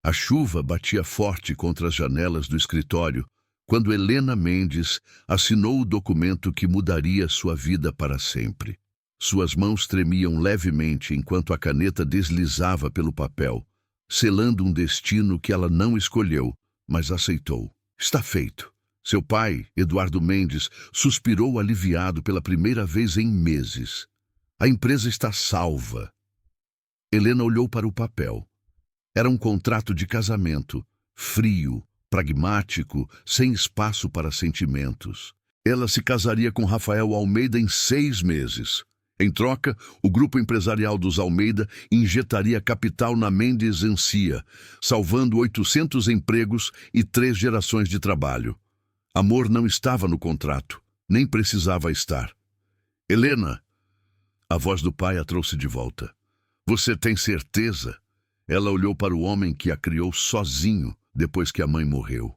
A chuva batia forte contra as janelas do escritório quando Helena Mendes assinou o documento que mudaria sua vida para sempre. Suas mãos tremiam levemente enquanto a caneta deslizava pelo papel, selando um destino que ela não escolheu, mas aceitou. Está feito. Seu pai, Eduardo Mendes, suspirou aliviado pela primeira vez em meses. A empresa está salva. Helena olhou para o papel. Era um contrato de casamento, frio, pragmático, sem espaço para sentimentos. Ela se casaria com Rafael Almeida em 6 meses. Em troca, o grupo empresarial dos Almeida injetaria capital na Mendes Encia, salvando 800 empregos e 3 gerações de trabalho. Amor não estava no contrato, nem precisava estar. Helena, a voz do pai a trouxe de volta. Você tem certeza? Ela olhou para o homem que a criou sozinho depois que a mãe morreu.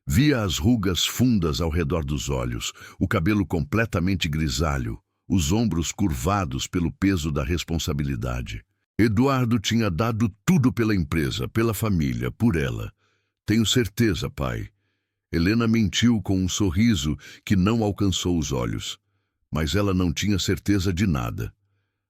Via as rugas fundas ao redor dos olhos, o cabelo completamente grisalho, os ombros curvados pelo peso da responsabilidade. Eduardo tinha dado tudo pela empresa, pela família, por ela. Tenho certeza, pai. Helena mentiu com um sorriso que não alcançou os olhos. Mas ela não tinha certeza de nada.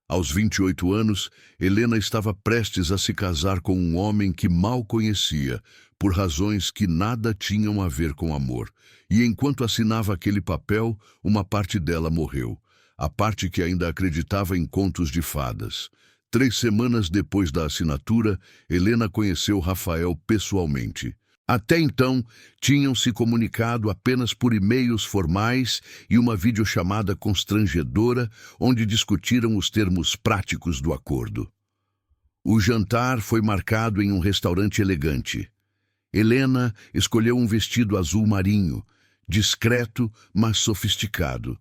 Aos 28 anos, Helena estava prestes a se casar com um homem que mal conhecia, por razões que nada tinham a ver com amor. E enquanto assinava aquele papel, uma parte dela morreu. A parte que ainda acreditava em contos de fadas. 3 semanas depois da assinatura, Helena conheceu Rafael pessoalmente. Até então, tinham se comunicado apenas por e-mails formais e uma videochamada constrangedora, onde discutiram os termos práticos do acordo. O jantar foi marcado em um restaurante elegante. Helena escolheu um vestido azul marinho, discreto, mas sofisticado.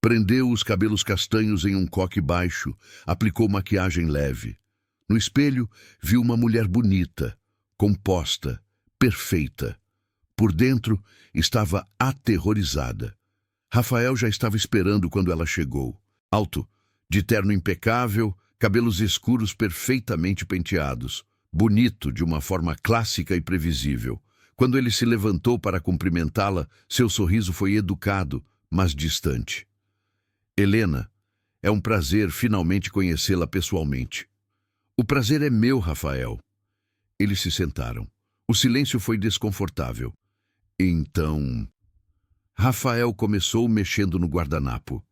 Prendeu os cabelos castanhos em um coque baixo, aplicou maquiagem leve. No espelho, viu uma mulher bonita, composta, perfeita. Por dentro, estava aterrorizada. Rafael já estava esperando quando ela chegou. Alto, de terno impecável, cabelos escuros perfeitamente penteados. Bonito, de uma forma clássica e previsível. Quando ele se levantou para cumprimentá-la, seu sorriso foi educado, mas distante. Helena, é um prazer finalmente conhecê-la pessoalmente. O prazer é meu, Rafael. Eles se sentaram. O silêncio foi desconfortável. Então, Rafael começou mexendo no guardanapo.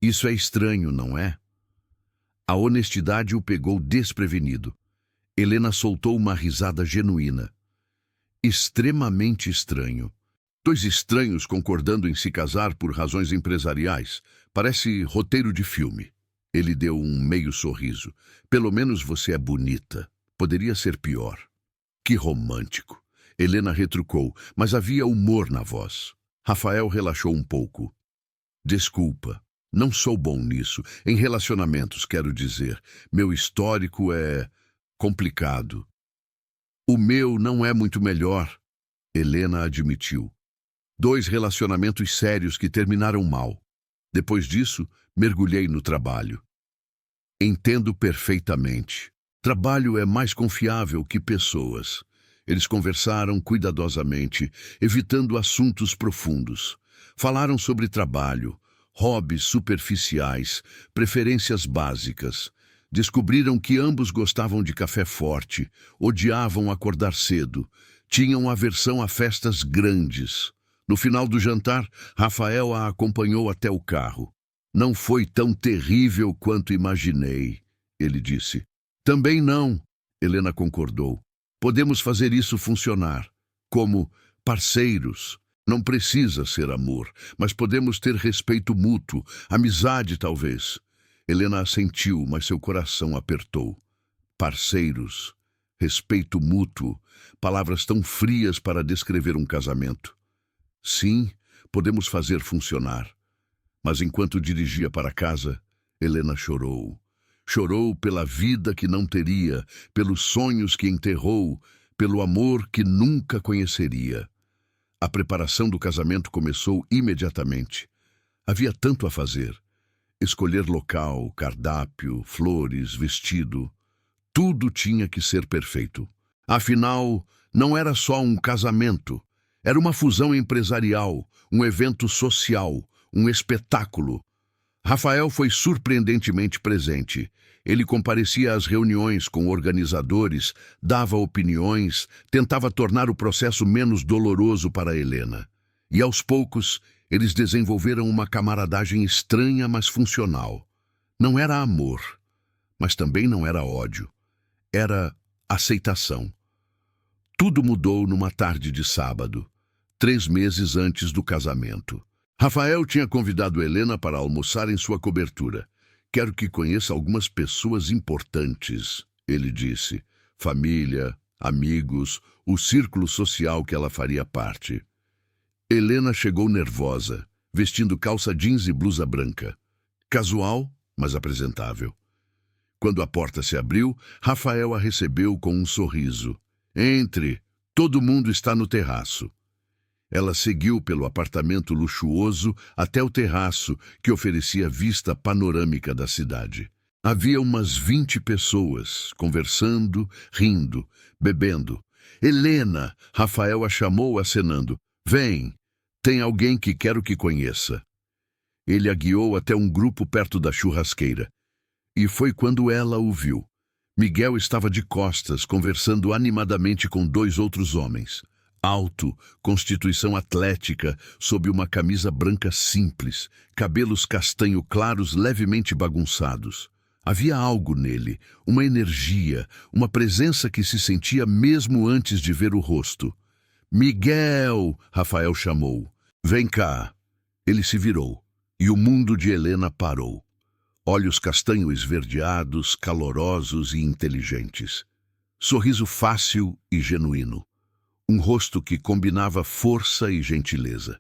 Isso é estranho, não é? A honestidade o pegou desprevenido. Helena soltou uma risada genuína. Extremamente estranho. 2 estranhos concordando em se casar por razões empresariais. Parece roteiro de filme. Ele deu um meio sorriso. Pelo menos você é bonita. Poderia ser pior. Que romântico. Helena retrucou, mas havia humor na voz. Rafael relaxou um pouco. Desculpa, não sou bom nisso. Em relacionamentos, quero dizer. Meu histórico é complicado. O meu não é muito melhor, Helena admitiu. 2 relacionamentos sérios que terminaram mal. Depois disso, mergulhei no trabalho. Entendo perfeitamente. Trabalho é mais confiável que pessoas. Eles conversaram cuidadosamente, evitando assuntos profundos. Falaram sobre trabalho, hobbies superficiais, preferências básicas. Descobriram que ambos gostavam de café forte, odiavam acordar cedo, tinham aversão a festas grandes. No final do jantar, Rafael a acompanhou até o carro. Não foi tão terrível quanto imaginei, ele disse. Também não, Helena concordou. Podemos fazer isso funcionar. Como parceiros. Não precisa ser amor, mas podemos ter respeito mútuo, amizade talvez. Helena assentiu, mas seu coração apertou. Parceiros, respeito mútuo, palavras tão frias para descrever um casamento. Sim, podemos fazer funcionar. Mas enquanto dirigia para casa, Helena chorou. Chorou pela vida que não teria, pelos sonhos que enterrou, pelo amor que nunca conheceria. A preparação do casamento começou imediatamente. Havia tanto a fazer. Escolher local, cardápio, flores, vestido. Tudo tinha que ser perfeito. Afinal, não era só um casamento. Era uma fusão empresarial, um evento social, um espetáculo. Rafael foi surpreendentemente presente. Ele comparecia às reuniões com organizadores, dava opiniões, tentava tornar o processo menos doloroso para Helena. E aos poucos, eles desenvolveram uma camaradagem estranha, mas funcional. Não era amor, mas também não era ódio. Era aceitação. Tudo mudou numa tarde de sábado, 3 meses antes do casamento. Rafael tinha convidado Helena para almoçar em sua cobertura. Quero que conheça algumas pessoas importantes, ele disse. Família, amigos, o círculo social que ela faria parte. Helena chegou nervosa, vestindo calça jeans e blusa branca. Casual, mas apresentável. Quando a porta se abriu, Rafael a recebeu com um sorriso. Entre, todo mundo está no terraço. Ela seguiu pelo apartamento luxuoso até o terraço, que oferecia vista panorâmica da cidade. Havia umas 20 pessoas, conversando, rindo, bebendo. Helena, Rafael a chamou acenando. Vem, tem alguém que quero que conheça. Ele a guiou até um grupo perto da churrasqueira. E foi quando ela o viu. Miguel estava de costas, conversando animadamente com 2 outros homens. Alto, constituição atlética, sob uma camisa branca simples, cabelos castanho claros levemente bagunçados. Havia algo nele, uma energia, uma presença que se sentia mesmo antes de ver o rosto. Miguel! Rafael chamou. Vem cá. Ele se virou, e o mundo de Helena parou. Olhos castanho esverdeados, calorosos e inteligentes. Sorriso fácil e genuíno. Um rosto que combinava força e gentileza.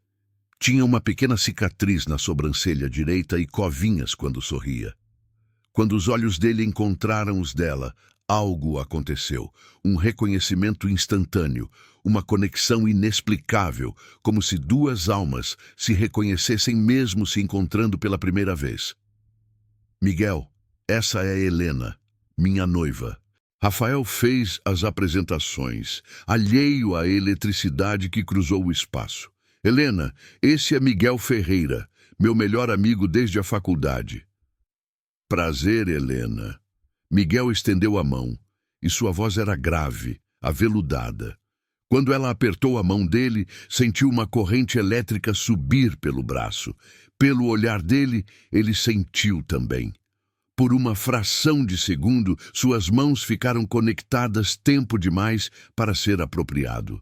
Tinha uma pequena cicatriz na sobrancelha direita e covinhas quando sorria. Quando os olhos dele encontraram os dela, algo aconteceu. Um reconhecimento instantâneo, uma conexão inexplicável, como se 2 almas se reconhecessem mesmo se encontrando pela primeira vez. Miguel, essa é Helena, minha noiva. Rafael fez as apresentações, alheio à eletricidade que cruzou o espaço. Helena, esse é Miguel Ferreira, meu melhor amigo desde a faculdade. Prazer, Helena. Miguel estendeu a mão, e sua voz era grave, aveludada. Quando ela apertou a mão dele, sentiu uma corrente elétrica subir pelo braço. Pelo olhar dele, ele sentiu também. Por uma fração de segundo, suas mãos ficaram conectadas tempo demais para ser apropriado.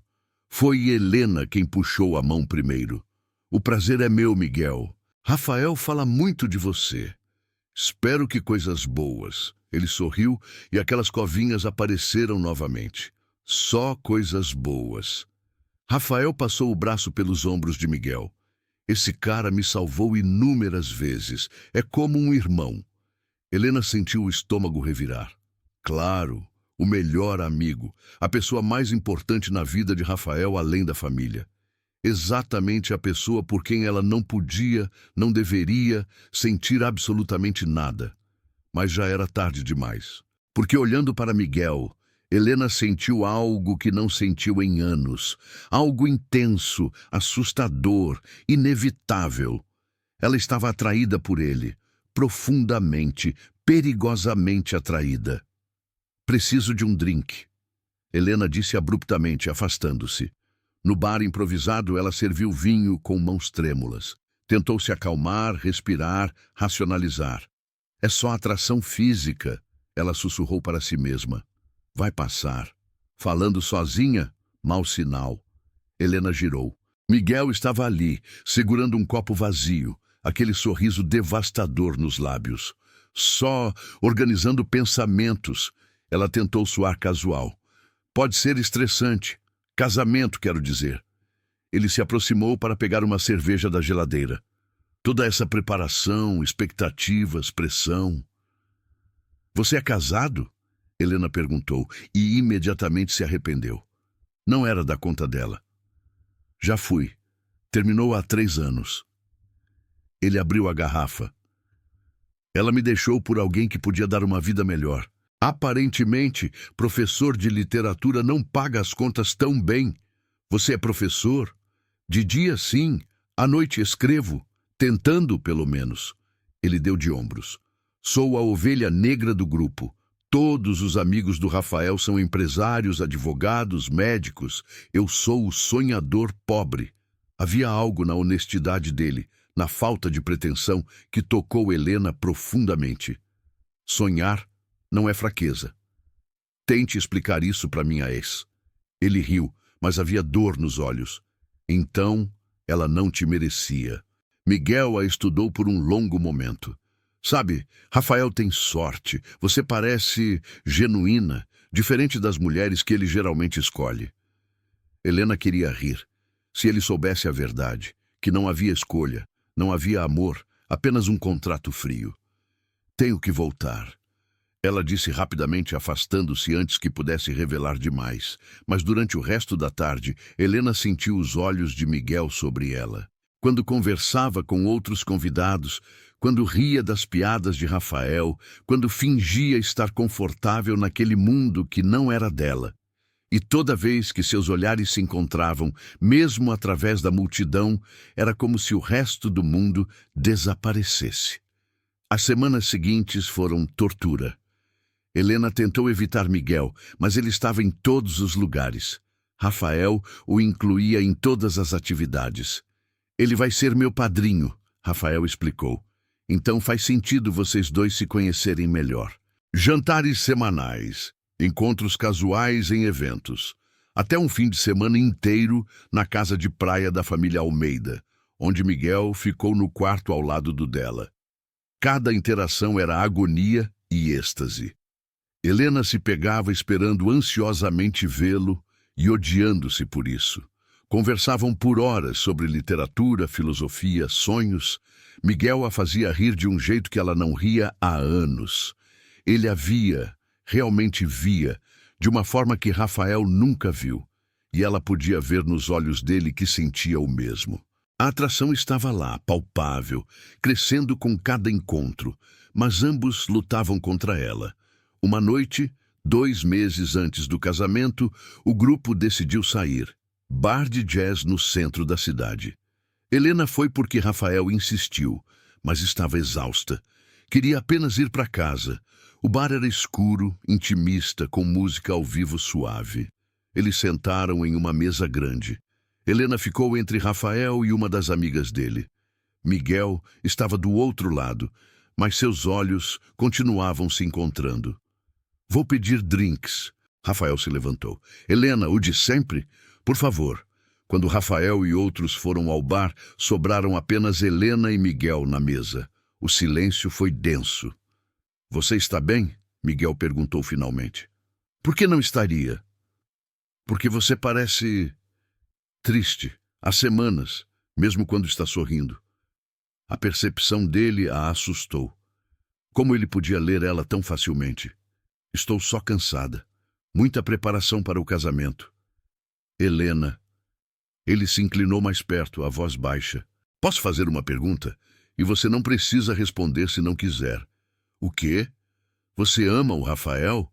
Foi Helena quem puxou a mão primeiro. O prazer é meu, Miguel. Rafael fala muito de você. Espero que coisas boas. Ele sorriu e aquelas covinhas apareceram novamente. Só coisas boas. Rafael passou o braço pelos ombros de Miguel. Esse cara me salvou inúmeras vezes. É como um irmão. Helena sentiu o estômago revirar. Claro, o melhor amigo, a pessoa mais importante na vida de Rafael além da família. Exatamente a pessoa por quem ela não podia, não deveria sentir absolutamente nada. Mas já era tarde demais. Porque olhando para Miguel, Helena sentiu algo que não sentiu em anos. Algo intenso, assustador, inevitável. Ela estava atraída por ele. Profundamente, perigosamente atraída. Preciso de um drink. Helena disse abruptamente, afastando-se. No bar improvisado, ela serviu vinho com mãos trêmulas. Tentou se acalmar, respirar, racionalizar. É só atração física, ela sussurrou para si mesma. Vai passar. Falando sozinha, mau sinal. Helena girou. Miguel estava ali, segurando um copo vazio. Aquele sorriso devastador nos lábios. Só organizando pensamentos. Ela tentou soar casual. Pode ser estressante. Casamento, quero dizer. Ele se aproximou para pegar uma cerveja da geladeira. Toda essa preparação, expectativas, pressão. Você é casado? Helena perguntou e imediatamente se arrependeu. Não era da conta dela. Já fui. Terminou há 3 anos. Ele abriu a garrafa. Ela me deixou por alguém que podia dar uma vida melhor. Aparentemente, professor de literatura não paga as contas tão bem. Você é professor? De dia, sim. À noite escrevo. Tentando, pelo menos. Ele deu de ombros. Sou a ovelha negra do grupo. Todos os amigos do Rafael são empresários, advogados, médicos. Eu sou o sonhador pobre. Havia algo na honestidade dele, na falta de pretensão, que tocou Helena profundamente. Sonhar não é fraqueza. Tente explicar isso para minha ex. Ele riu, mas havia dor nos olhos. Então, ela não te merecia. Miguel a estudou por um longo momento. Sabe, Rafael tem sorte. Você parece genuína, diferente das mulheres que ele geralmente escolhe. Helena queria rir. Se ele soubesse a verdade, que não havia escolha, não havia amor, apenas um contrato frio. Tenho que voltar. Ela disse rapidamente, afastando-se antes que pudesse revelar demais. Mas durante o resto da tarde, Helena sentiu os olhos de Miguel sobre ela. Quando conversava com outros convidados, quando ria das piadas de Rafael, quando fingia estar confortável naquele mundo que não era dela. E toda vez que seus olhares se encontravam, mesmo através da multidão, era como se o resto do mundo desaparecesse. As semanas seguintes foram tortura. Helena tentou evitar Miguel, mas ele estava em todos os lugares. Rafael o incluía em todas as atividades. Ele vai ser meu padrinho, Rafael explicou. Então faz sentido vocês dois se conhecerem melhor. Jantares semanais, encontros casuais em eventos. Até um fim de semana inteiro na casa de praia da família Almeida, onde Miguel ficou no quarto ao lado do dela. Cada interação era agonia e êxtase. Helena se pegava esperando ansiosamente vê-lo e odiando-se por isso. Conversavam por horas sobre literatura, filosofia, sonhos. Miguel a fazia rir de um jeito que ela não ria há anos. Ele a via, realmente via, de uma forma que Rafael nunca viu. E ela podia ver nos olhos dele que sentia o mesmo. A atração estava lá, palpável, crescendo com cada encontro, mas ambos lutavam contra ela. Uma noite, 2 meses antes do casamento, o grupo decidiu sair. Bar de jazz no centro da cidade. Helena foi porque Rafael insistiu, mas estava exausta. Queria apenas ir para casa. O bar era escuro, intimista, com música ao vivo suave. Eles sentaram em uma mesa grande. Helena ficou entre Rafael e uma das amigas dele. Miguel estava do outro lado, mas seus olhos continuavam se encontrando. Vou pedir drinks. Rafael se levantou. Helena, o de sempre? Por favor. Quando Rafael e outros foram ao bar, sobraram apenas Helena e Miguel na mesa. O silêncio foi denso. Você está bem? Miguel perguntou finalmente. Por que não estaria? Porque você parece triste, há semanas, mesmo quando está sorrindo. A percepção dele a assustou. Como ele podia ler ela tão facilmente? Estou só cansada. Muita preparação para o casamento. Helena. Ele se inclinou mais perto, a voz baixa. Posso fazer uma pergunta? E você não precisa responder se não quiser. O quê? Você ama o Rafael?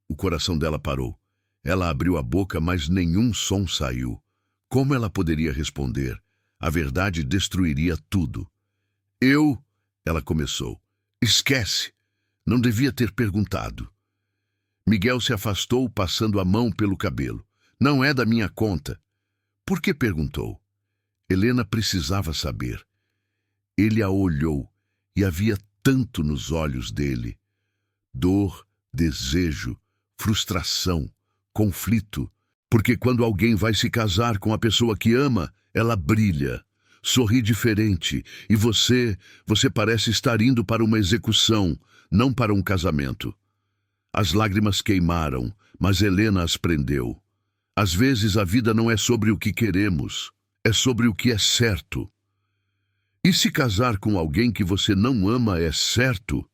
O coração dela parou. Ela abriu a boca, mas nenhum som saiu. Como ela poderia responder? A verdade destruiria tudo. Ela começou. Esquece. Não devia ter perguntado. Miguel se afastou, passando a mão pelo cabelo. Não é da minha conta. Por que perguntou? Helena precisava saber. Ele a olhou e havia tanto nos olhos dele. Dor, desejo, frustração, conflito. Porque quando alguém vai se casar com a pessoa que ama, ela brilha, sorri diferente. E você parece estar indo para uma execução, não para um casamento. As lágrimas queimaram, mas Helena as prendeu. Às vezes a vida não é sobre o que queremos, é sobre o que é certo. E se casar com alguém que você não ama é certo?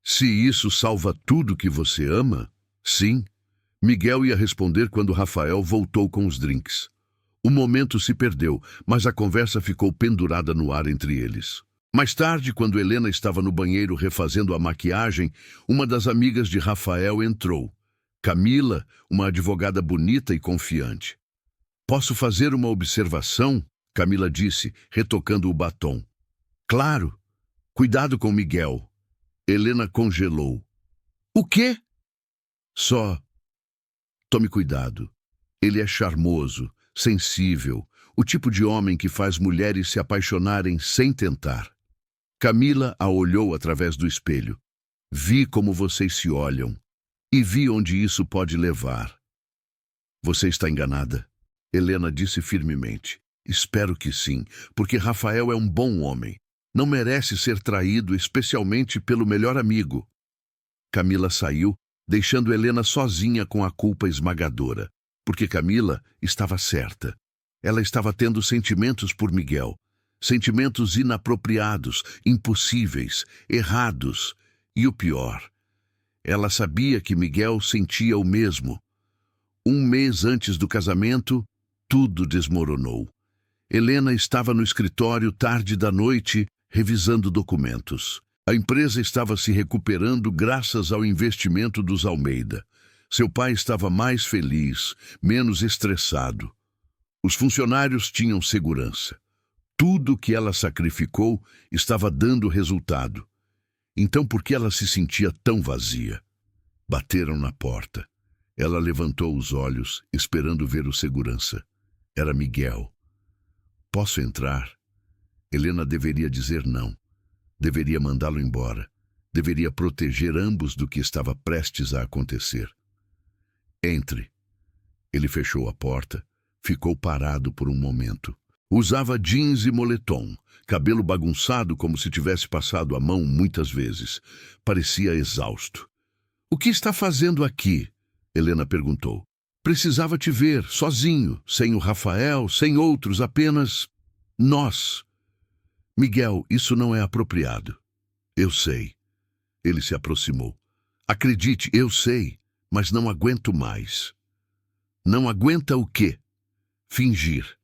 Se isso salva tudo que você ama? Sim. Miguel ia responder quando Rafael voltou com os drinks. O momento se perdeu, mas a conversa ficou pendurada no ar entre eles. Mais tarde, quando Helena estava no banheiro refazendo a maquiagem, uma das amigas de Rafael entrou. Camila, uma advogada bonita e confiante. "Posso fazer uma observação?" Camila disse, retocando o batom. "Claro. Cuidado com Miguel." Helena congelou. "O quê?" "Só tome cuidado. Ele é charmoso, sensível, o tipo de homem que faz mulheres se apaixonarem sem tentar." Camila a olhou através do espelho. "Vi como vocês se olham e vi onde isso pode levar." "Você está enganada," Helena disse firmemente. "Espero que sim, porque Rafael é um bom homem. Não merece ser traído, especialmente pelo melhor amigo." Camila saiu, deixando Helena sozinha com a culpa esmagadora. Porque Camila estava certa. Ela estava tendo sentimentos por Miguel. Sentimentos inapropriados, impossíveis, errados. E o pior, ela sabia que Miguel sentia o mesmo. Um mês antes do casamento, tudo desmoronou. Helena estava no escritório tarde da noite, revisando documentos. A empresa estava se recuperando graças ao investimento dos Almeida. Seu pai estava mais feliz, menos estressado. Os funcionários tinham segurança. Tudo que ela sacrificou estava dando resultado. Então por que ela se sentia tão vazia? Bateram na porta. Ela levantou os olhos, esperando ver o segurança. Era Miguel. "Posso entrar?" Helena deveria dizer não. Deveria mandá-lo embora. Deveria proteger ambos do que estava prestes a acontecer. "Entre." Ele fechou a porta, ficou parado por um momento. Usava jeans e moletom, cabelo bagunçado como se tivesse passado a mão muitas vezes. Parecia exausto. "O que está fazendo aqui?" Helena perguntou. "Precisava te ver, sozinho, sem o Rafael, sem outros, apenas nós." "Miguel, isso não é apropriado." "Eu sei." Ele se aproximou. "Acredite, eu sei, mas não aguento mais." "Não aguenta o quê?" "Fingir."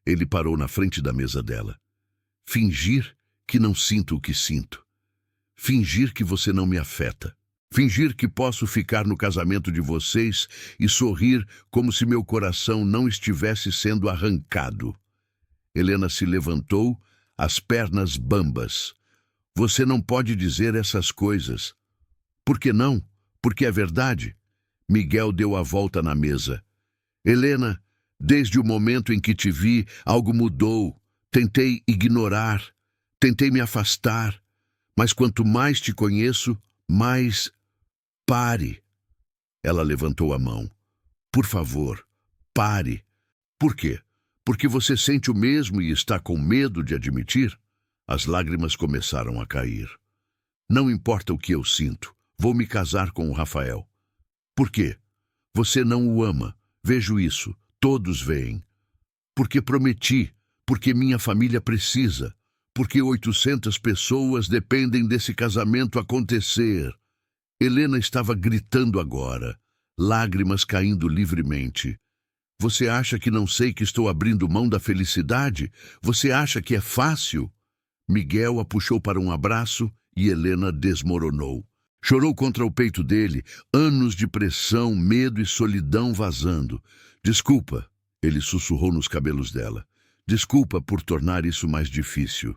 Ele parou na frente da mesa dela. "Fingir que não sinto o que sinto. Fingir que você não me afeta. Fingir que posso ficar no casamento de vocês e sorrir como se meu coração não estivesse sendo arrancado." Helena se levantou, as pernas bambas. "Você não pode dizer essas coisas." "Por que não? Porque é verdade." Miguel deu a volta na mesa. "Helena, desde o momento em que te vi, algo mudou. Tentei ignorar, tentei me afastar, mas quanto mais te conheço, mais... Pare." Ela levantou a mão. "Por favor, pare." "Por quê? Porque você sente o mesmo e está com medo de admitir?" As lágrimas começaram a cair. "Não importa o que eu sinto, vou me casar com o Rafael." "Por quê?" "Você não o ama, vejo isso, todos veem." "Porque prometi, porque minha família precisa, porque 800 pessoas dependem desse casamento acontecer." Helena estava gritando agora, lágrimas caindo livremente. "Você acha que não sei que estou abrindo mão da felicidade? Você acha que é fácil?" Miguel a puxou para um abraço e Helena desmoronou. Chorou contra o peito dele, anos de pressão, medo e solidão vazando. "Desculpa," ele sussurrou nos cabelos dela. "Desculpa por tornar isso mais difícil."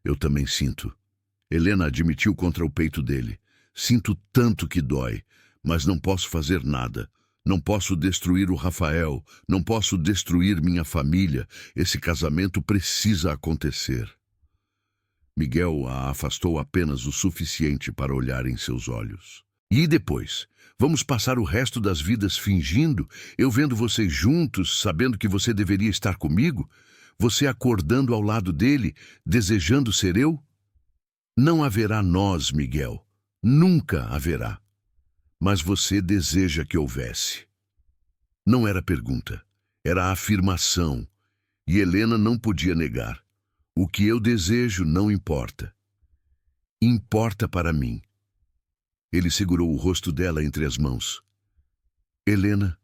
"Eu também sinto." Helena admitiu contra o peito dele. "Sinto tanto que dói, mas não posso fazer nada. Não posso destruir o Rafael, não posso destruir minha família. Esse casamento precisa acontecer." Miguel a afastou apenas o suficiente para olhar em seus olhos. "E depois? Vamos passar o resto das vidas fingindo? Eu vendo vocês juntos, sabendo que você deveria estar comigo? Você acordando ao lado dele, desejando ser eu? Não haverá nós, Miguel. Nunca haverá. Mas você deseja que houvesse." Não era pergunta, era afirmação, e Helena não podia negar. "O que eu desejo não importa. Importa para mim." Ele segurou o rosto dela entre as mãos. "Helena,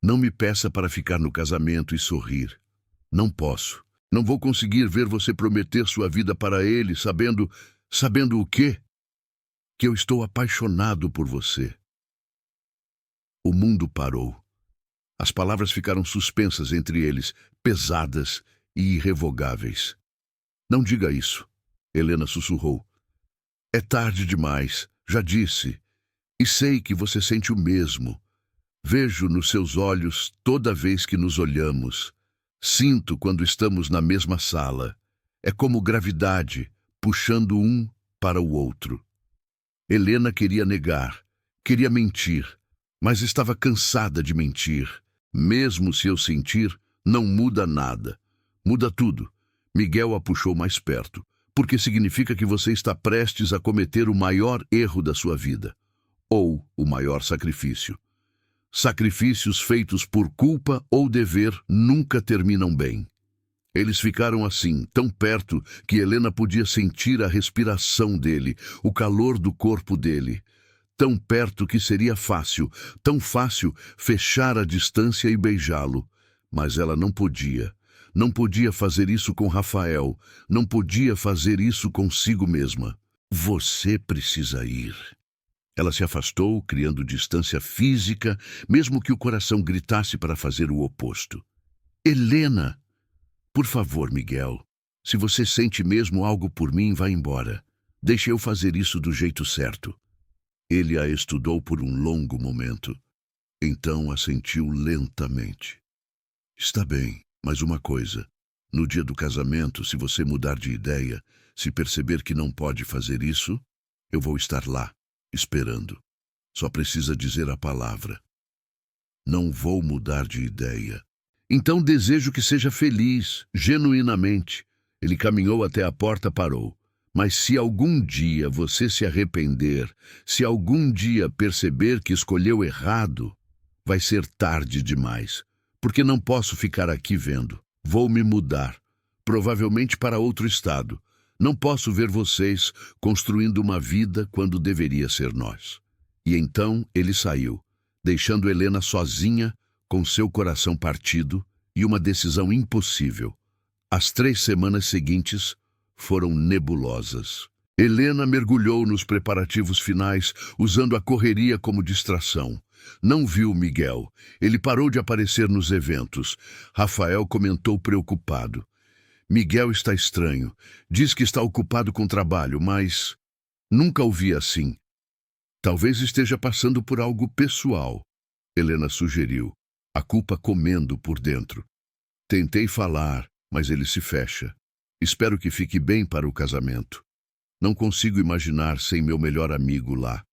não me peça para ficar no casamento e sorrir. Não posso. Não vou conseguir ver você prometer sua vida para ele, sabendo o quê? Que eu estou apaixonado por você. O mundo parou. As palavras ficaram suspensas entre eles, pesadas e irrevogáveis. Não diga isso, Helena sussurrou. É tarde demais, já disse. E sei que você sente o mesmo. Vejo nos seus olhos toda vez que nos olhamos. Sinto quando estamos na mesma sala. É como gravidade, puxando um para o outro. Helena queria negar, queria mentir, mas estava cansada de mentir. Mesmo se eu sentir, não muda nada. Muda tudo. Miguel a puxou mais perto, porque significa que você está prestes a cometer o maior erro da sua vida. Ou o maior sacrifício. Sacrifícios feitos por culpa ou dever nunca terminam bem. Eles ficaram assim, tão perto, que Helena podia sentir a respiração dele, o calor do corpo dele. Tão perto que seria fácil, tão fácil fechar a distância e beijá-lo. Mas ela não podia. Não podia fazer isso com Rafael. Não podia fazer isso consigo mesma. Você precisa ir. Ela se afastou, criando distância física, mesmo que o coração gritasse para fazer o oposto. Helena! Por favor, Miguel. Se você sente mesmo algo por mim, vá embora. Deixe eu fazer isso do jeito certo. Ele a estudou por um longo momento. Então assentiu lentamente. Está bem, mas uma coisa. No dia do casamento, se você mudar de ideia, se perceber que não pode fazer isso, eu vou estar lá, esperando. Só precisa dizer a palavra. Não vou mudar de ideia. Então desejo que seja feliz, genuinamente. Ele caminhou até a porta e parou. Mas se algum dia você se arrepender, se algum dia perceber que escolheu errado, vai ser tarde demais, porque não posso ficar aqui vendo. Vou me mudar, provavelmente para outro estado. Não posso ver vocês construindo uma vida quando deveria ser nós. E então ele saiu, deixando Helena sozinha, com seu coração partido e uma decisão impossível. As 3 semanas seguintes foram nebulosas. Helena mergulhou nos preparativos finais, usando a correria como distração. Não viu Miguel. Ele parou de aparecer nos eventos. Rafael comentou preocupado. Miguel está estranho. Diz que está ocupado com trabalho, mas nunca o vi assim. Talvez esteja passando por algo pessoal, Helena sugeriu, a culpa comendo por dentro. Tentei falar, mas ele se fecha. Espero que fique bem para o casamento. Não consigo imaginar sem meu melhor amigo lá.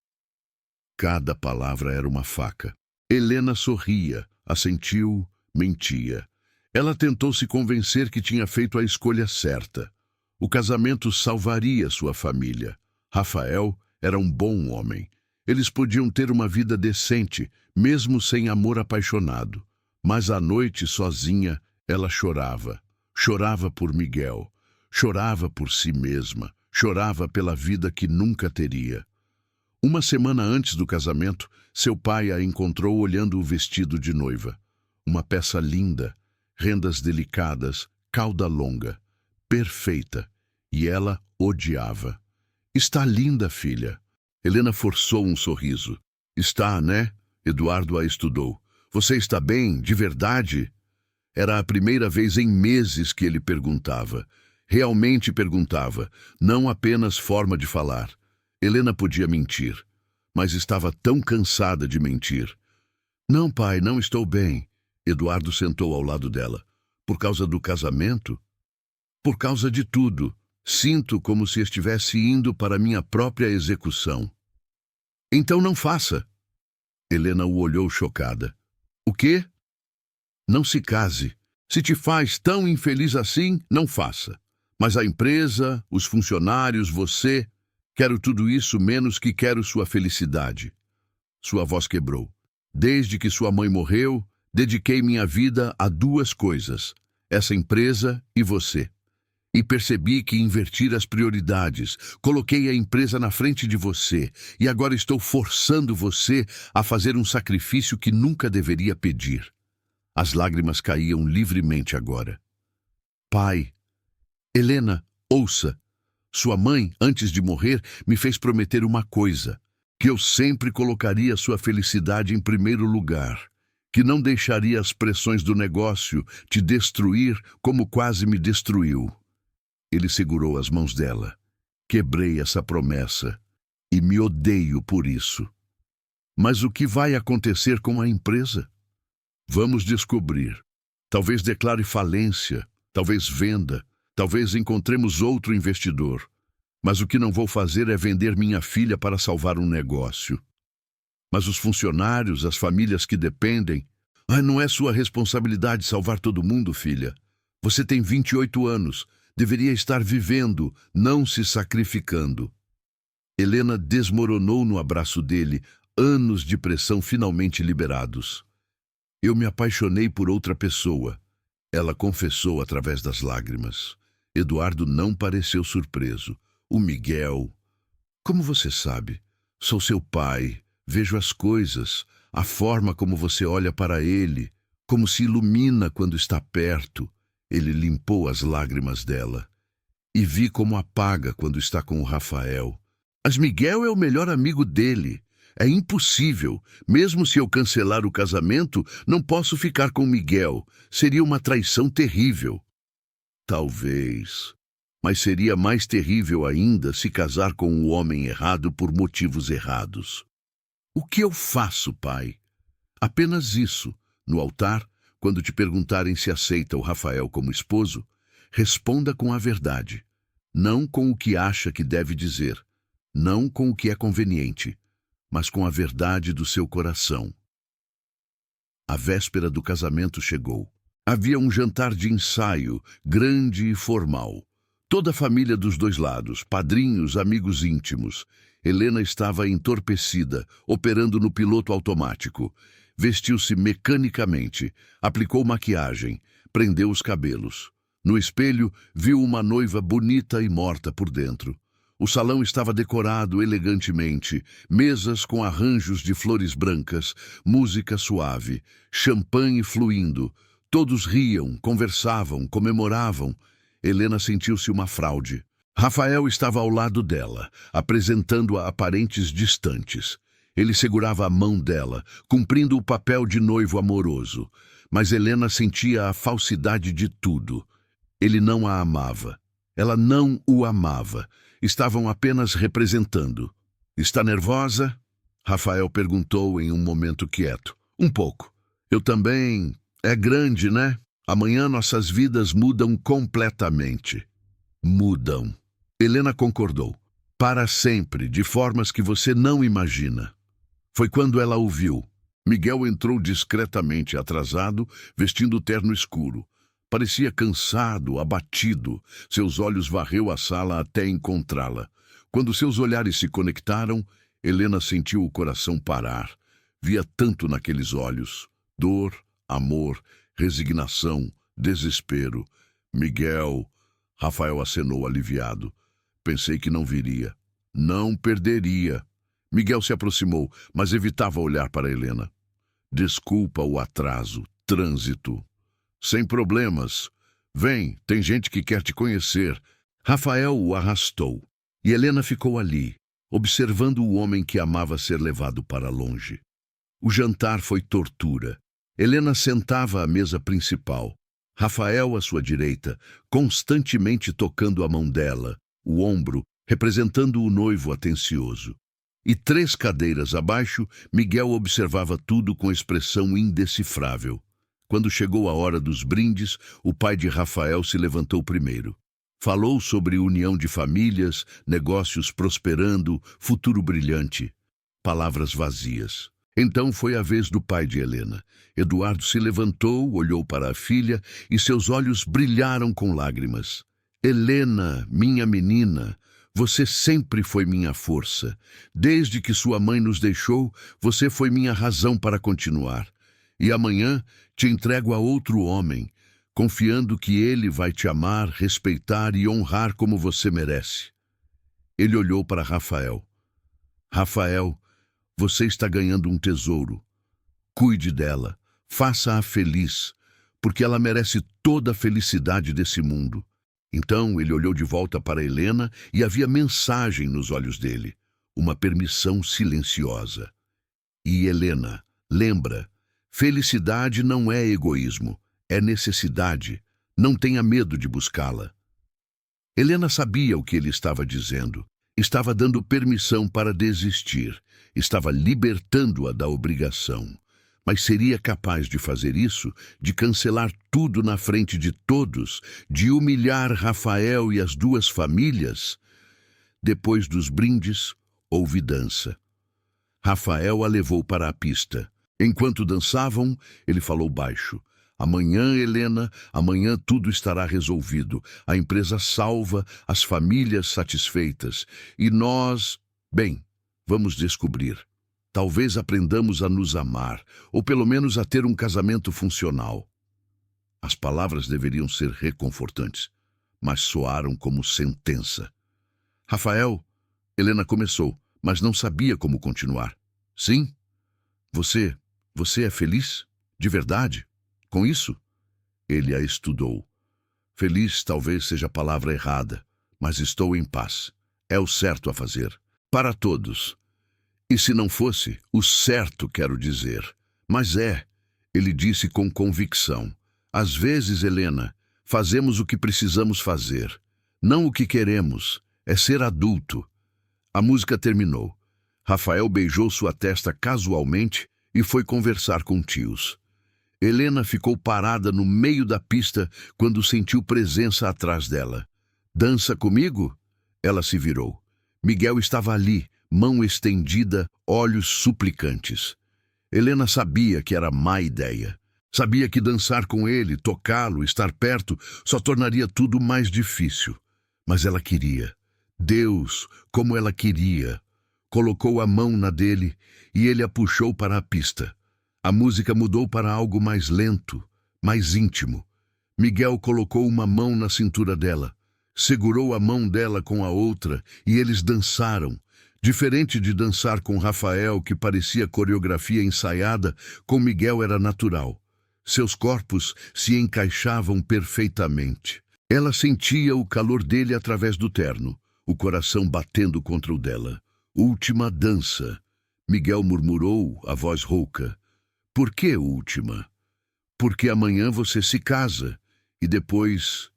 Cada palavra era uma faca. Helena sorria, assentiu, mentia. Ela tentou se convencer que tinha feito a escolha certa. O casamento salvaria sua família. Rafael era um bom homem. Eles podiam ter uma vida decente, mesmo sem amor apaixonado. Mas à noite, sozinha, ela chorava. Chorava por Miguel. Chorava por si mesma. Chorava pela vida que nunca teria. Uma semana antes do casamento, seu pai a encontrou olhando o vestido de noiva. Uma peça linda, rendas delicadas, cauda longa, perfeita. E ela odiava. Está linda, filha. Helena forçou um sorriso. Está, né? Eduardo a estudou. Você está bem, de verdade? Era a primeira vez em meses que ele perguntava. Realmente perguntava, não apenas forma de falar. Helena podia mentir, mas estava tão cansada de mentir. Não, pai, não estou bem. Eduardo sentou ao lado dela. Por causa do casamento? Por causa de tudo. Sinto como se estivesse indo para minha própria execução. Então não faça. Helena o olhou chocada. O quê? Não se case. Se te faz tão infeliz assim, não faça. Mas a empresa, os funcionários, você... Quero tudo isso menos que quero sua felicidade. Sua voz quebrou. Desde que sua mãe morreu, dediquei minha vida a 2 coisas. Essa empresa e você. E percebi que inverti as prioridades. Coloquei a empresa na frente de você. E agora estou forçando você a fazer um sacrifício que nunca deveria pedir. As lágrimas caíam livremente agora. Pai, Helena, ouça. Sua mãe, antes de morrer, me fez prometer uma coisa, que eu sempre colocaria sua felicidade em primeiro lugar, que não deixaria as pressões do negócio te destruir como quase me destruiu. Ele segurou as mãos dela. Quebrei essa promessa e me odeio por isso. Mas o que vai acontecer com a empresa? Vamos descobrir. Talvez declare falência, talvez venda, talvez encontremos outro investidor. Mas o que não vou fazer é vender minha filha para salvar um negócio. Mas os funcionários, as famílias que dependem... não é sua responsabilidade salvar todo mundo, filha. Você tem 28 anos, deveria estar vivendo, não se sacrificando. Helena desmoronou no abraço dele, anos de pressão finalmente liberados. Eu me apaixonei por outra pessoa. Ela confessou através das lágrimas. Eduardo não pareceu surpreso. O Miguel... Como você sabe? Sou seu pai, vejo as coisas, a forma como você olha para ele, como se ilumina quando está perto. Ele limpou as lágrimas dela. E vi como apaga quando está com o Rafael. Mas Miguel é o melhor amigo dele. É impossível. Mesmo se eu cancelar o casamento, não posso ficar com Miguel. Seria uma traição terrível. Talvez. Mas seria mais terrível ainda se casar com um homem errado por motivos errados. O que eu faço, pai? Apenas isso. No altar, quando te perguntarem se aceita o Rafael como esposo, responda com a verdade. Não com o que acha que deve dizer. Não com o que é conveniente, mas com a verdade do seu coração. A véspera do casamento chegou. Havia um jantar de ensaio, grande e formal. Toda a família dos dois lados, padrinhos, amigos íntimos. Helena estava entorpecida, operando no piloto automático. Vestiu-se mecanicamente, aplicou maquiagem, prendeu os cabelos. No espelho, viu uma noiva bonita e morta por dentro. O salão estava decorado elegantemente, mesas com arranjos de flores brancas, música suave, champanhe fluindo. Todos riam, conversavam, comemoravam. Helena sentiu-se uma fraude. Rafael estava ao lado dela, apresentando-a a parentes distantes. Ele segurava a mão dela, cumprindo o papel de noivo amoroso. Mas Helena sentia a falsidade de tudo. Ele não a amava. Ela não o amava. Estavam apenas representando. Está nervosa? Rafael perguntou em um momento quieto. Um pouco. Eu também. É grande, né? Amanhã nossas vidas mudam completamente. Mudam. Helena concordou. Para sempre, de formas que você não imagina. Foi quando ela o viu. Miguel entrou discretamente atrasado, vestindo terno escuro. Parecia cansado, abatido. Seus olhos varreu a sala até encontrá-la. Quando seus olhares se conectaram, Helena sentiu o coração parar. Via tanto naqueles olhos. Dor, amor, resignação, desespero. Miguel... Rafael acenou aliviado. Pensei que não viria. Não perderia. Miguel se aproximou, mas evitava olhar para Helena. Desculpa o atraso. Trânsito. Sem problemas. Vem, tem gente que quer te conhecer. Rafael o arrastou. E Helena ficou ali, observando o homem que amava ser levado para longe. O jantar foi tortura. Helena sentava à mesa principal. Rafael à sua direita, constantemente tocando a mão dela, o ombro, representando o noivo atencioso. E 3 cadeiras abaixo, Miguel observava tudo com expressão indecifrável. Quando chegou a hora dos brindes, o pai de Rafael se levantou primeiro. Falou sobre união de famílias, negócios prosperando, futuro brilhante. Palavras vazias. Então foi a vez do pai de Helena. Eduardo se levantou, olhou para a filha e seus olhos brilharam com lágrimas. Helena, minha menina, você sempre foi minha força. Desde que sua mãe nos deixou, você foi minha razão para continuar. E amanhã te entrego a outro homem, confiando que ele vai te amar, respeitar e honrar como você merece. Ele olhou para Rafael. Rafael, você está ganhando um tesouro. Cuide dela, faça-a feliz, porque ela merece toda a felicidade desse mundo. Então ele olhou de volta para Helena e havia mensagem nos olhos dele, uma permissão silenciosa. E Helena, lembra, felicidade não é egoísmo, é necessidade. Não tenha medo de buscá-la. Helena sabia o que ele estava dizendo. Estava dando permissão para desistir. Estava libertando-a da obrigação. Mas seria capaz de fazer isso, de cancelar tudo na frente de todos, de humilhar Rafael e as duas famílias? Depois dos brindes, houve dança. Rafael a levou para a pista. Enquanto dançavam, ele falou baixo. Amanhã, Helena, amanhã tudo estará resolvido. A empresa salva, as famílias satisfeitas. E nós, bem, vamos descobrir. Talvez aprendamos a nos amar, ou pelo menos a ter um casamento funcional. As palavras deveriam ser reconfortantes, mas soaram como sentença. Rafael, Helena começou, mas não sabia como continuar. Sim? Você é feliz? De verdade? Com isso? Ele a estudou. Feliz talvez seja a palavra errada, mas estou em paz. É o certo a fazer. Para todos. E se não fosse, o certo, quero dizer. Mas é, ele disse com convicção. Às vezes, Helena, fazemos o que precisamos fazer. Não o que queremos. É ser adulto. A música terminou. Rafael beijou sua testa casualmente e foi conversar com tios. Helena ficou parada no meio da pista quando sentiu presença atrás dela. Dança comigo? Ela se virou. Miguel estava ali, mão estendida, olhos suplicantes. Helena sabia que era má ideia. Sabia que dançar com ele, tocá-lo, estar perto, só tornaria tudo mais difícil. Mas ela queria. Deus, como ela queria. Colocou a mão na dele e ele a puxou para a pista. A música mudou para algo mais lento, mais íntimo. Miguel colocou uma mão na cintura dela, segurou a mão dela com a outra e eles dançaram. Diferente de dançar com Rafael, que parecia coreografia ensaiada, com Miguel era natural. Seus corpos se encaixavam perfeitamente. Ela sentia o calor dele através do terno, o coração batendo contra o dela. Última dança. Miguel murmurou, a voz rouca. Por que última? Porque amanhã você se casa e depois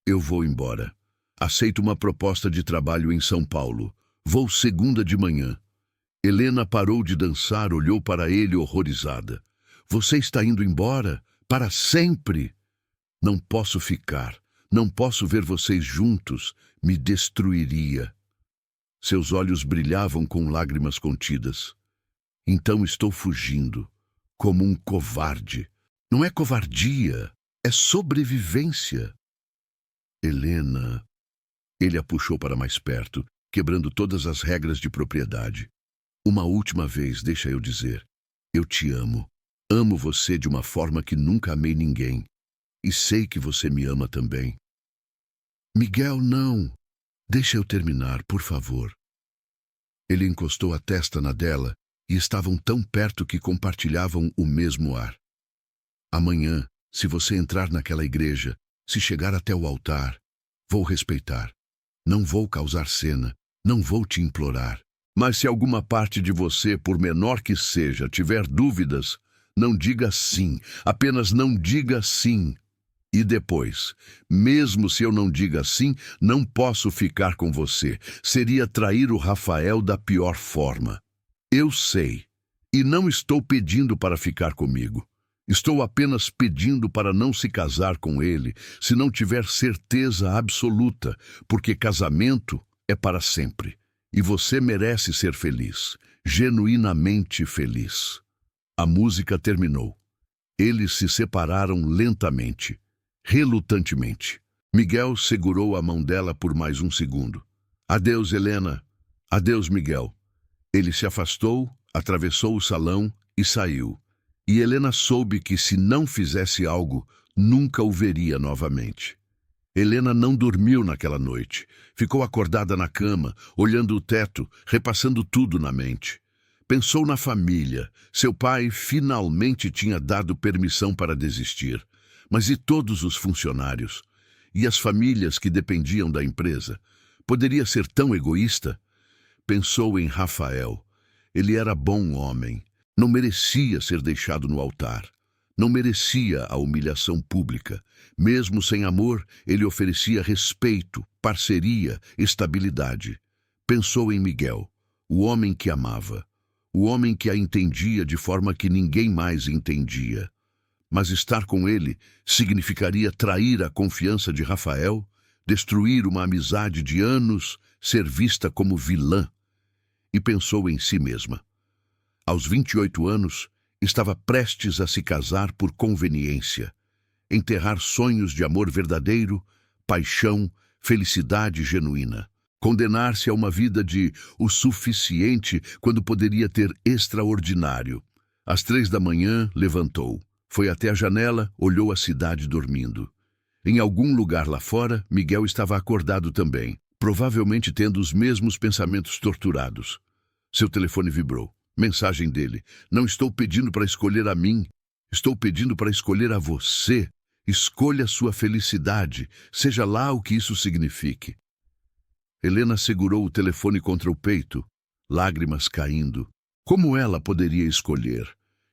eu vou embora. Aceito uma proposta de trabalho em São Paulo. Vou segunda de manhã. Helena parou de dançar, olhou para ele horrorizada. Você está indo embora? Para sempre? Não posso ficar. Não posso ver vocês juntos. Me destruiria. Seus olhos brilhavam com lágrimas contidas. Então estou fugindo. Como um covarde. Não é covardia, é sobrevivência. Helena. Ele a puxou para mais perto, quebrando todas as regras de propriedade. Uma última vez, deixa eu dizer. Eu te amo. Amo você de uma forma que nunca amei ninguém. E sei que você me ama também. Miguel, não. Deixa eu terminar, por favor. Ele encostou a testa na dela e estavam tão perto que compartilhavam o mesmo ar. Amanhã, se você entrar naquela igreja, se chegar até o altar, vou respeitar. Não vou causar cena, não vou te implorar. Mas se alguma parte de você, por menor que seja, tiver dúvidas, não diga sim, apenas não diga sim. E depois, mesmo se eu não diga sim, não posso ficar com você. Seria trair o Rafael da pior forma. Eu sei, e não estou pedindo para ficar comigo. Estou apenas pedindo para não se casar com ele, se não tiver certeza absoluta, porque casamento é para sempre. E você merece ser feliz, genuinamente feliz. A música terminou. Eles se separaram lentamente, relutantemente. Miguel segurou a mão dela por mais um segundo. Adeus, Helena. Adeus, Miguel. Ele se afastou, atravessou o salão e saiu. E Helena soube que se não fizesse algo, nunca o veria novamente. Helena não dormiu naquela noite. Ficou acordada na cama, olhando o teto, repassando tudo na mente. Pensou na família. Seu pai finalmente tinha dado permissão para desistir. Mas e todos os funcionários? E as famílias que dependiam da empresa? Poderia ser tão egoísta? Pensou em Rafael. Ele era bom homem. Não merecia ser deixado no altar. Não merecia a humilhação pública. Mesmo sem amor, ele oferecia respeito, parceria, estabilidade. Pensou em Miguel, o homem que amava, o homem que a entendia de forma que ninguém mais entendia. Mas estar com ele significaria trair a confiança de Rafael, destruir uma amizade de anos, ser vista como vilã. E pensou em si mesma. Aos 28 anos, estava prestes a se casar por conveniência, enterrar sonhos de amor verdadeiro, paixão, felicidade genuína. Condenar-se a uma vida de o suficiente quando poderia ter extraordinário. Às 3 da manhã, levantou. Foi até a janela, olhou a cidade dormindo. Em algum lugar lá fora, Miguel estava acordado também, provavelmente tendo os mesmos pensamentos torturados. Seu telefone vibrou. Mensagem dele. Não estou pedindo para escolher a mim. Estou pedindo para escolher a você. Escolha sua felicidade, seja lá o que isso signifique. Helena segurou o telefone contra o peito, lágrimas caindo. Como ela poderia escolher?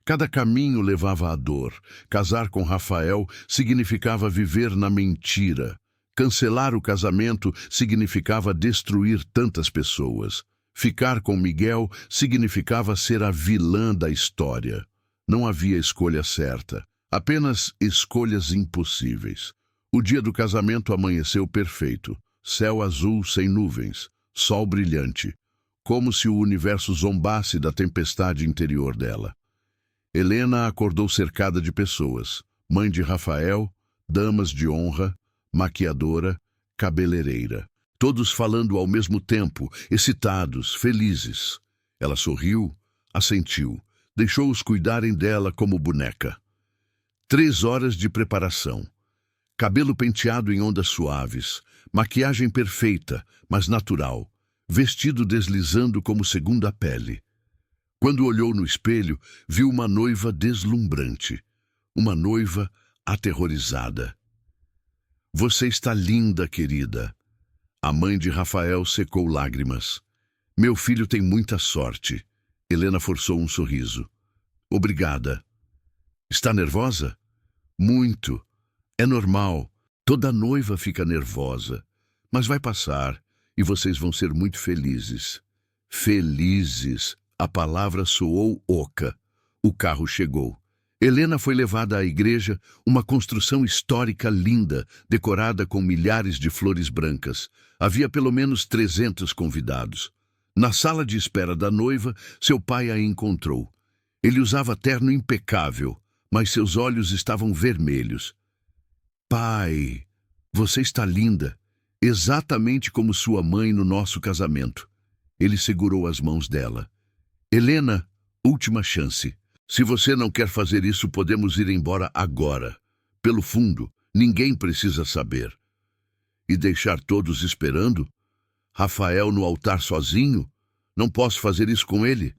Cada caminho levava à dor. Casar com Rafael significava viver na mentira. Cancelar o casamento significava destruir tantas pessoas. Ficar com Miguel significava ser a vilã da história. Não havia escolha certa, apenas escolhas impossíveis. O dia do casamento amanheceu perfeito. Céu azul sem nuvens, sol brilhante, como se o universo zombasse da tempestade interior dela. Helena acordou cercada de pessoas, mãe de Rafael, damas de honra, maquiadora, cabeleireira. Todos falando ao mesmo tempo, excitados, felizes. Ela sorriu, assentiu, deixou-os cuidarem dela como boneca. 3 horas de preparação. Cabelo penteado em ondas suaves, maquiagem perfeita, mas natural, vestido deslizando como segunda pele. Quando olhou no espelho, viu uma noiva deslumbrante, uma noiva aterrorizada. Você está linda, querida. A mãe de Rafael secou lágrimas. Meu filho tem muita sorte. Helena forçou um sorriso. Obrigada. Está nervosa? Muito. É normal. Toda noiva fica nervosa. Mas vai passar e vocês vão ser muito felizes. Felizes. A palavra soou oca. O carro chegou. Helena foi levada à igreja, uma construção histórica linda, decorada com milhares de flores brancas. Havia pelo menos 300 convidados. Na sala de espera da noiva, seu pai a encontrou. Ele usava terno impecável, mas seus olhos estavam vermelhos. Pai, você está linda, exatamente como sua mãe no nosso casamento. Ele segurou as mãos dela. Helena, última chance. Se você não quer fazer isso, podemos ir embora agora. Pelo fundo, ninguém precisa saber. E deixar todos esperando? Rafael no altar sozinho? Não posso fazer isso com ele?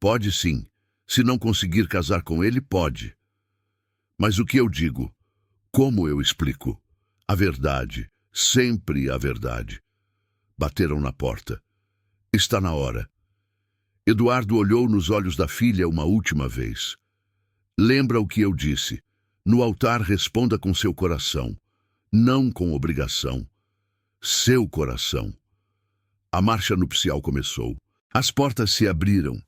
Pode sim. Se não conseguir casar com ele, pode. Mas o que eu digo? Como eu explico? A verdade, sempre a verdade. Bateram na porta. Está na hora. Eduardo olhou nos olhos da filha uma última vez. Lembra o que eu disse. No altar responda com seu coração, não com obrigação. Seu coração. A marcha nupcial começou. As portas se abriram.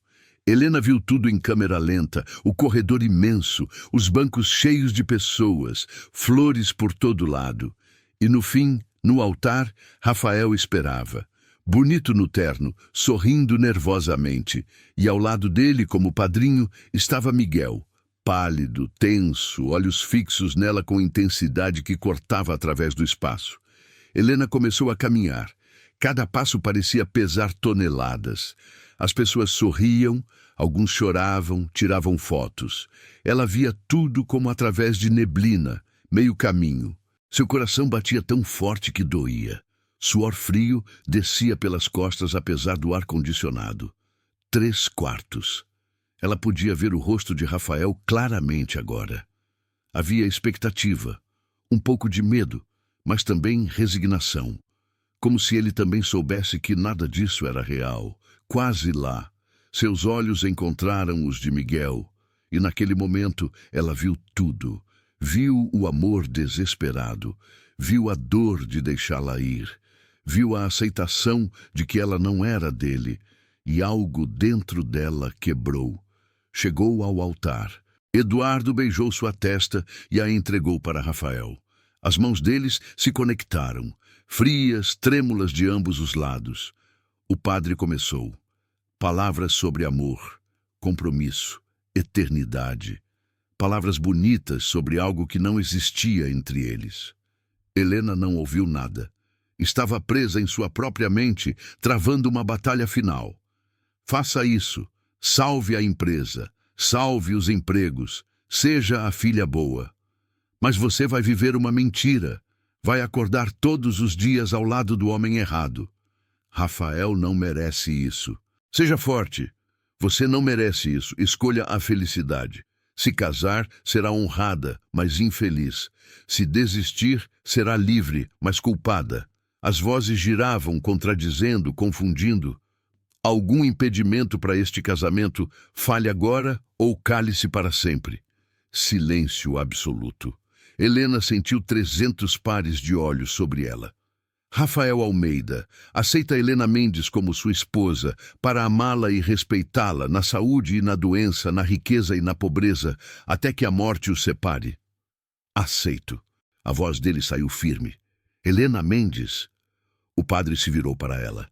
Helena viu tudo em câmera lenta, o corredor imenso, os bancos cheios de pessoas, flores por todo lado. E no fim, no altar, Rafael esperava. Bonito no terno, sorrindo nervosamente, e ao lado dele, como padrinho, estava Miguel, pálido, tenso, olhos fixos nela com intensidade que cortava através do espaço. Helena começou a caminhar. Cada passo parecia pesar toneladas. As pessoas sorriam, alguns choravam, tiravam fotos. Ela via tudo como através de neblina, meio caminho. Seu coração batia tão forte que doía. Suor frio descia pelas costas apesar do ar-condicionado. 3 quartos. Ela podia ver o rosto de Rafael claramente agora. Havia expectativa, um pouco de medo, mas também resignação. Como se ele também soubesse que nada disso era real. Quase lá, seus olhos encontraram os de Miguel, e naquele momento ela viu tudo. Viu o amor desesperado, viu a dor de deixá-la ir, viu a aceitação de que ela não era dele, e algo dentro dela quebrou. Chegou ao altar. Eduardo beijou sua testa e a entregou para Rafael. As mãos deles se conectaram, frias, trêmulas de ambos os lados. O padre começou. Palavras sobre amor, compromisso, eternidade. Palavras bonitas sobre algo que não existia entre eles. Helena não ouviu nada. Estava presa em sua própria mente, travando uma batalha final. Faça isso. Salve a empresa. Salve os empregos. Seja a filha boa. Mas você vai viver uma mentira. Vai acordar todos os dias ao lado do homem errado. Rafael não merece isso. Seja forte. Você não merece isso. Escolha a felicidade. Se casar, será honrada, mas infeliz. Se desistir, será livre, mas culpada. As vozes giravam, contradizendo, confundindo. Algum impedimento para este casamento, fale agora ou cale-se para sempre. Silêncio absoluto. Helena sentiu 300 pares de olhos sobre ela. Rafael Almeida aceita Helena Mendes como sua esposa para amá-la e respeitá-la na saúde e na doença, na riqueza e na pobreza, até que a morte os separe. Aceito. A voz dele saiu firme. Helena Mendes. O padre se virou para ela.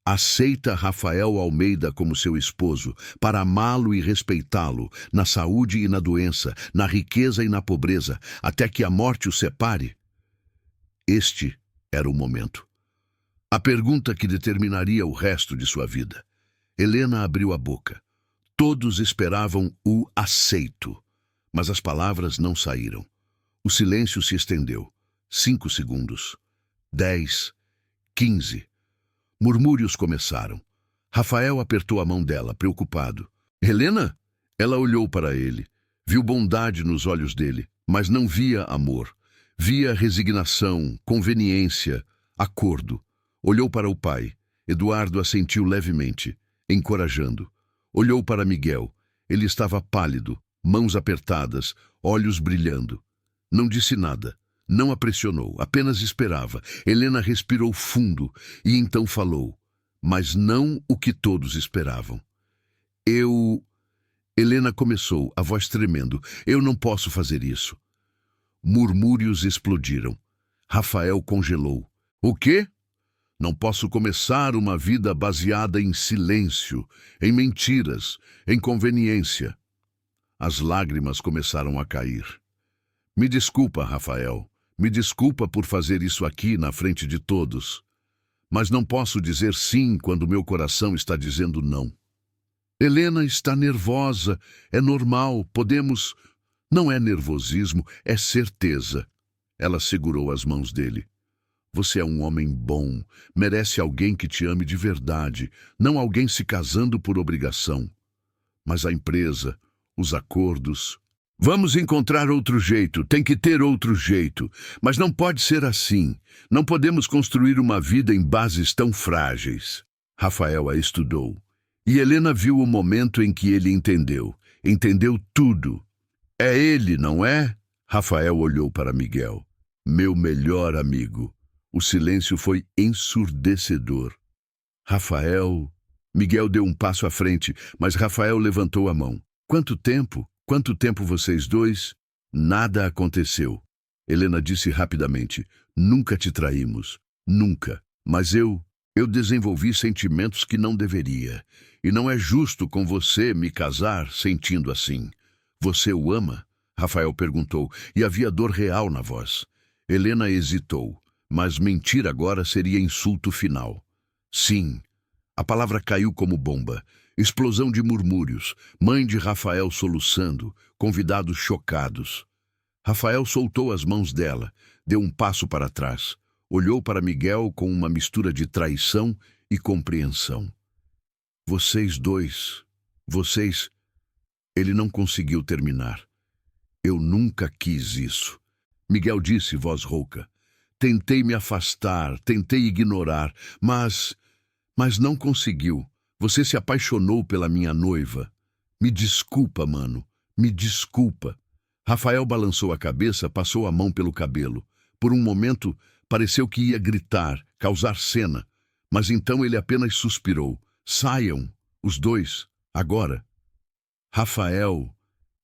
Aceita Rafael Almeida como seu esposo, para amá-lo e respeitá-lo, na saúde e na doença, na riqueza e na pobreza, até que a morte os separe? Este era o momento. A pergunta que determinaria o resto de sua vida. Helena abriu a boca. Todos esperavam o aceito, mas as palavras não saíram. O silêncio se estendeu. 5 segundos. 10. 15. Murmúrios começaram. Rafael apertou a mão dela, preocupado. Helena? Ela olhou para ele. Viu bondade nos olhos dele, mas não via amor. Via resignação, conveniência, acordo. Olhou para o pai. Eduardo assentiu levemente, encorajando. Olhou para Miguel. Ele estava pálido, mãos apertadas, olhos brilhando. Não disse nada. Não a pressionou, apenas esperava. Helena respirou fundo e então falou, mas não o que todos esperavam. Helena começou, a voz tremendo. Eu não posso fazer isso. Murmúrios explodiram. Rafael congelou. O quê? Não posso começar uma vida baseada em silêncio, em mentiras, em conveniência. As lágrimas começaram a cair. Me desculpa, Rafael. Me desculpa por fazer isso aqui na frente de todos. Mas não posso dizer sim quando meu coração está dizendo não. Helena está nervosa. É normal. Podemos... Não é nervosismo, é certeza. Ela segurou as mãos dele. Você é um homem bom. Merece alguém que te ame de verdade. Não alguém se casando por obrigação. Mas a empresa, os acordos... Vamos encontrar outro jeito, tem que ter outro jeito. Mas não pode ser assim. Não podemos construir uma vida em bases tão frágeis. Rafael a estudou. E Helena viu o momento em que ele entendeu. Entendeu tudo. É ele, não é? Rafael olhou para Miguel. Meu melhor amigo. O silêncio foi ensurdecedor. Rafael... Miguel deu um passo à frente, mas Rafael levantou a mão. Quanto tempo? Quanto tempo vocês dois? Nada aconteceu. Helena disse rapidamente. Nunca te traímos. Nunca. Mas eu desenvolvi sentimentos que não deveria. E não é justo com você me casar sentindo assim. Você o ama? Rafael perguntou, e havia dor real na voz. Helena hesitou, mas mentir agora seria insulto final. Sim. A palavra caiu como bomba. Explosão de murmúrios, mãe de Rafael soluçando, convidados chocados. Rafael soltou as mãos dela, deu um passo para trás, olhou para Miguel com uma mistura de traição e compreensão. Vocês dois, vocês... Ele não conseguiu terminar. Eu nunca quis isso. Miguel disse, voz rouca. Tentei me afastar, tentei ignorar, mas não conseguiu. Você se apaixonou pela minha noiva. Me desculpa, mano. Me desculpa. Rafael balançou a cabeça, passou a mão pelo cabelo. Por um momento, pareceu que ia gritar, causar cena. Mas então ele apenas suspirou. Saiam, os dois, agora. Rafael,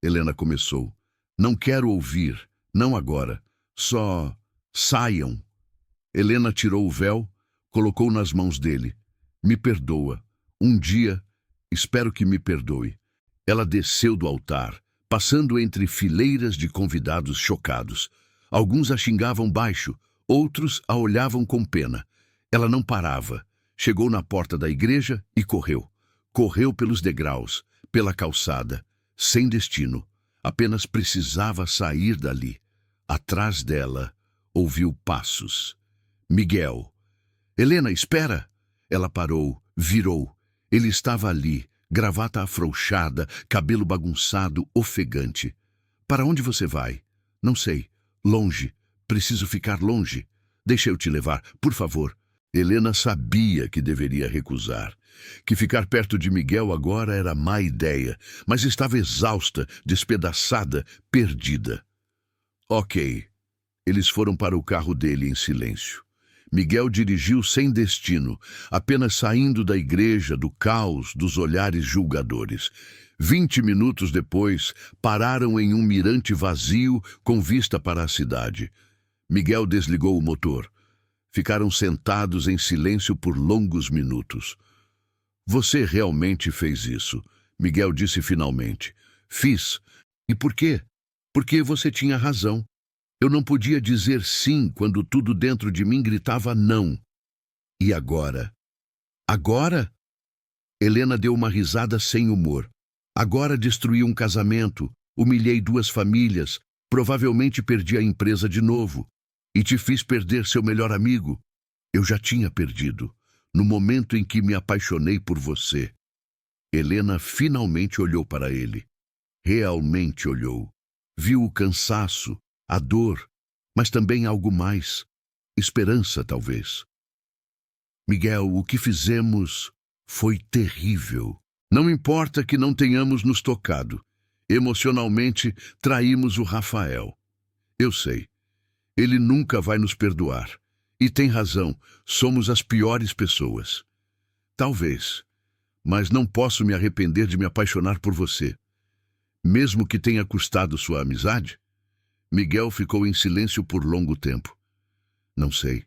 Helena começou. Não quero ouvir, não agora. Só saiam. Helena tirou o véu, colocou nas mãos dele. Me perdoa. Um dia, espero que me perdoe. Ela desceu do altar, passando entre fileiras de convidados chocados. Alguns a xingavam baixo, outros a olhavam com pena. Ela não parava. Chegou na porta da igreja e correu. Correu pelos degraus, pela calçada, sem destino. Apenas precisava sair dali. Atrás dela, ouviu passos. Miguel. Helena, espera! Ela parou, virou. Ele estava ali, gravata afrouxada, cabelo bagunçado, ofegante. Para onde você vai? Não sei. Longe. Preciso ficar longe. Deixa eu te levar, por favor. Helena sabia que deveria recusar. Que ficar perto de Miguel agora era má ideia, mas estava exausta, despedaçada, perdida. Ok. Eles foram para o carro dele em silêncio. Miguel dirigiu sem destino, apenas saindo da igreja, do caos, dos olhares julgadores. 20 minutos depois, pararam em um mirante vazio com vista para a cidade. Miguel desligou o motor. Ficaram sentados em silêncio por longos minutos. Você realmente fez isso, Miguel disse finalmente. Fiz. E por quê? Porque você tinha razão. Eu não podia dizer sim quando tudo dentro de mim gritava não. E agora? Agora? Helena deu uma risada sem humor. Agora destruí um casamento, humilhei 2 famílias, provavelmente perdi a empresa de novo. E te fiz perder seu melhor amigo. Eu já tinha perdido, no momento em que me apaixonei por você. Helena finalmente olhou para ele. Realmente olhou. Viu o cansaço, a dor, mas também algo mais. Esperança, talvez. Miguel, o que fizemos foi terrível. Não importa que não tenhamos nos tocado. Emocionalmente, traímos o Rafael. Eu sei. Ele nunca vai nos perdoar. E tem razão, somos as piores pessoas. Talvez. Mas não posso me arrepender de me apaixonar por você. Mesmo que tenha custado sua amizade? Miguel ficou em silêncio por longo tempo. Não sei.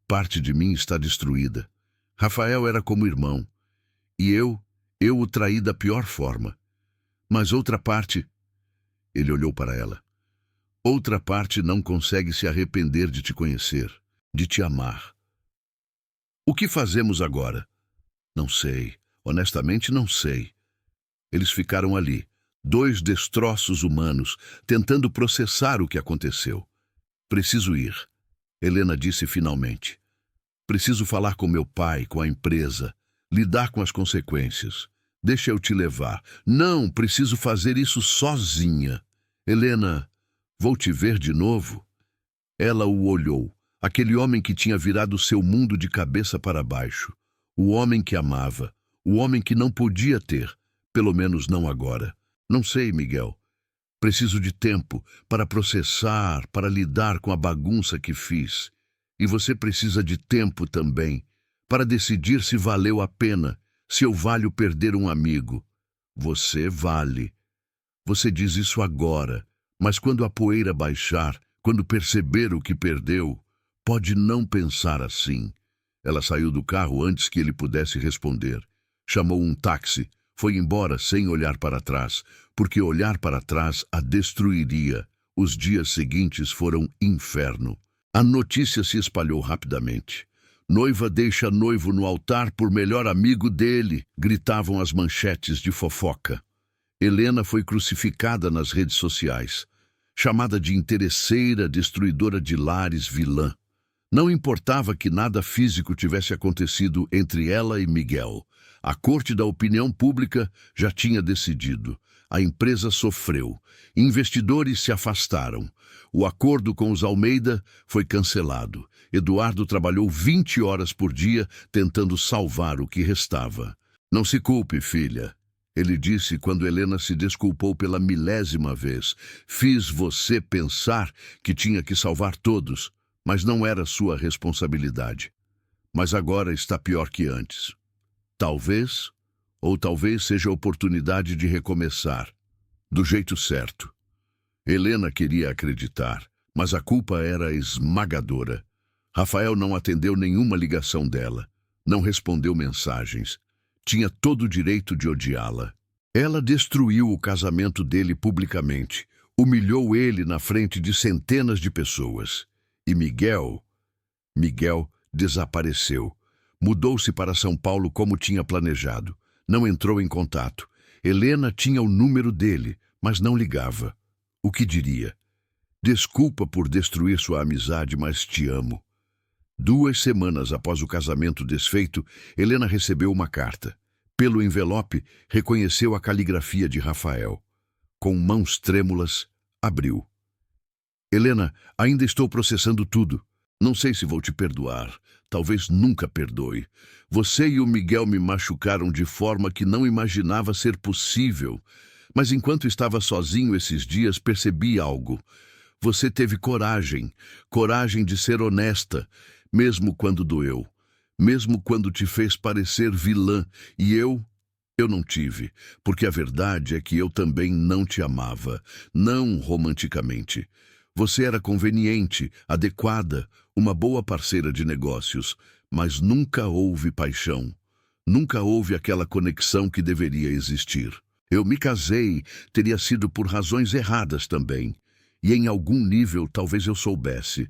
Parte de mim está destruída. Rafael era como irmão. E eu o traí da pior forma. Mas outra parte... Ele olhou para ela. Outra parte não consegue se arrepender de te conhecer, de te amar. O que fazemos agora? Não sei. Honestamente, não sei. Eles ficaram ali, 2 destroços humanos, tentando processar o que aconteceu. Preciso ir, Helena disse finalmente. Preciso falar com meu pai, com a empresa, lidar com as consequências. Deixa eu te levar. Não, preciso fazer isso sozinha. Helena, vou te ver de novo? Ela o olhou, aquele homem que tinha virado seu mundo de cabeça para baixo. O homem que amava, o homem que não podia ter, pelo menos não agora. Não sei, Miguel. Preciso de tempo para processar, para lidar com a bagunça que fiz. E você precisa de tempo também, para decidir se valeu a pena, se eu valho perder um amigo. Você vale. Você diz isso agora, mas quando a poeira baixar, quando perceber o que perdeu, pode não pensar assim. Ela saiu do carro antes que ele pudesse responder. Chamou um táxi, foi embora sem olhar para trás, porque olhar para trás a destruiria. Os dias seguintes foram inferno. A notícia se espalhou rapidamente. Noiva deixa noivo no altar por melhor amigo dele, gritavam as manchetes de fofoca. Helena foi crucificada nas redes sociais, chamada de interesseira, destruidora de lares, vilã. Não importava que nada físico tivesse acontecido entre ela e Miguel. A corte da opinião pública já tinha decidido. A empresa sofreu. Investidores se afastaram. O acordo com os Almeida foi cancelado. Eduardo trabalhou 20 horas por dia tentando salvar o que restava. Não se culpe, filha. Ele disse quando Helena se desculpou pela milésima vez. Fiz você pensar que tinha que salvar todos, mas não era sua responsabilidade. Mas agora está pior que antes. Talvez, ou talvez seja a oportunidade de recomeçar, do jeito certo. Helena queria acreditar, mas a culpa era esmagadora. Rafael não atendeu nenhuma ligação dela, não respondeu mensagens. Tinha todo o direito de odiá-la. Ela destruiu o casamento dele publicamente, humilhou ele na frente de centenas de pessoas. E Miguel desapareceu. Mudou-se para São Paulo como tinha planejado. Não entrou em contato. Helena tinha o número dele, mas não ligava. O que diria? Desculpa por destruir sua amizade, mas te amo. 2 semanas após o casamento desfeito, Helena recebeu uma carta. Pelo envelope, reconheceu a caligrafia de Rafael. Com mãos trêmulas, abriu. Helena, ainda estou processando tudo. Não sei se vou te perdoar. Talvez nunca perdoe. Você e o Miguel me machucaram de forma que não imaginava ser possível. Mas enquanto estava sozinho esses dias, percebi algo. Você teve coragem de ser honesta, mesmo quando doeu, mesmo quando te fez parecer vilã. E eu não tive, porque a verdade é que eu também não te amava, não romanticamente. Você era conveniente, adequada, uma boa parceira de negócios, mas nunca houve paixão. Nunca houve aquela conexão que deveria existir. Eu me casei, teria sido por razões erradas também. E em algum nível talvez eu soubesse.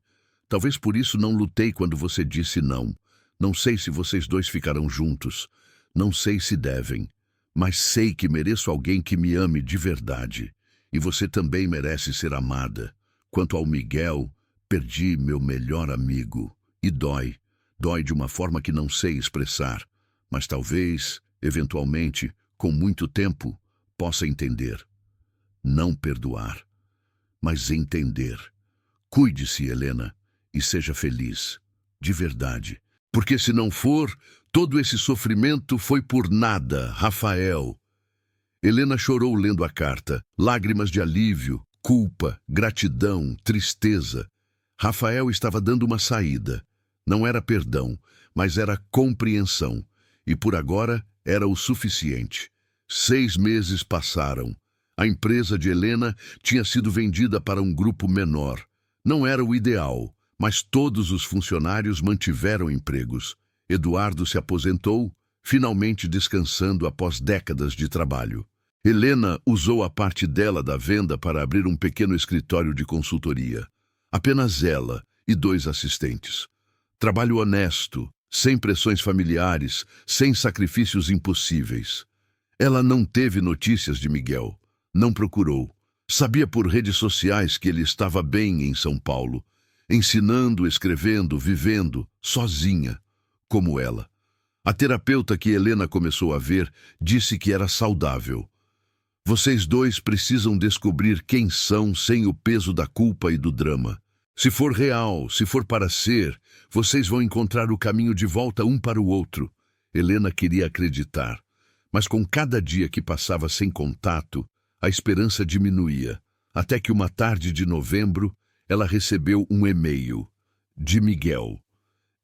Talvez por isso não lutei quando você disse não. Não sei se vocês dois ficarão juntos. Não sei se devem. Mas sei que mereço alguém que me ame de verdade. E você também merece ser amada. Quanto ao Miguel, perdi meu melhor amigo. E dói. Dói de uma forma que não sei expressar. Mas talvez, eventualmente, com muito tempo, possa entender. Não perdoar, mas entender. Cuide-se, Helena, e seja feliz, de verdade. Porque se não for, todo esse sofrimento foi por nada, Rafael. Helena chorou lendo a carta, lágrimas de alívio, culpa, gratidão, tristeza. Rafael estava dando uma saída. Não era perdão, mas era compreensão. E por agora era o suficiente. 6 meses passaram. A empresa de Helena tinha sido vendida para um grupo menor. Não era o ideal, mas todos os funcionários mantiveram empregos. Eduardo se aposentou, finalmente descansando após décadas de trabalho. Helena usou a parte dela da venda para abrir um pequeno escritório de consultoria. Apenas ela e 2 assistentes. Trabalho honesto, sem pressões familiares, sem sacrifícios impossíveis. Ela não teve notícias de Miguel, não procurou. Sabia por redes sociais que ele estava bem em São Paulo, ensinando, escrevendo, vivendo, sozinha, como ela. A terapeuta que Helena começou a ver disse que era saudável. Vocês dois precisam descobrir quem são sem o peso da culpa e do drama. Se for real, se for para ser, vocês vão encontrar o caminho de volta um para o outro. Helena queria acreditar. Mas com cada dia que passava sem contato, a esperança diminuía, até que uma tarde de novembro, ela recebeu um e-mail de Miguel.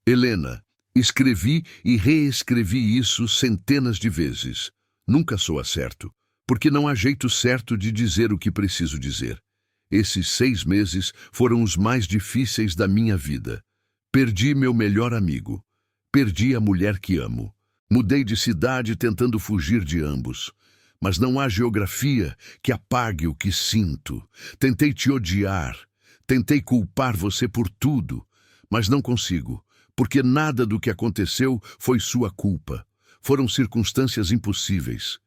Helena, escrevi e reescrevi isso centenas de vezes. Nunca soa certo, porque não há jeito certo de dizer o que preciso dizer. Esses 6 meses foram os mais difíceis da minha vida. Perdi meu melhor amigo. Perdi a mulher que amo. Mudei de cidade tentando fugir de ambos. Mas não há geografia que apague o que sinto. Tentei te odiar. Tentei culpar você por tudo. Mas não consigo, porque nada do que aconteceu foi sua culpa. Foram circunstâncias impossíveis.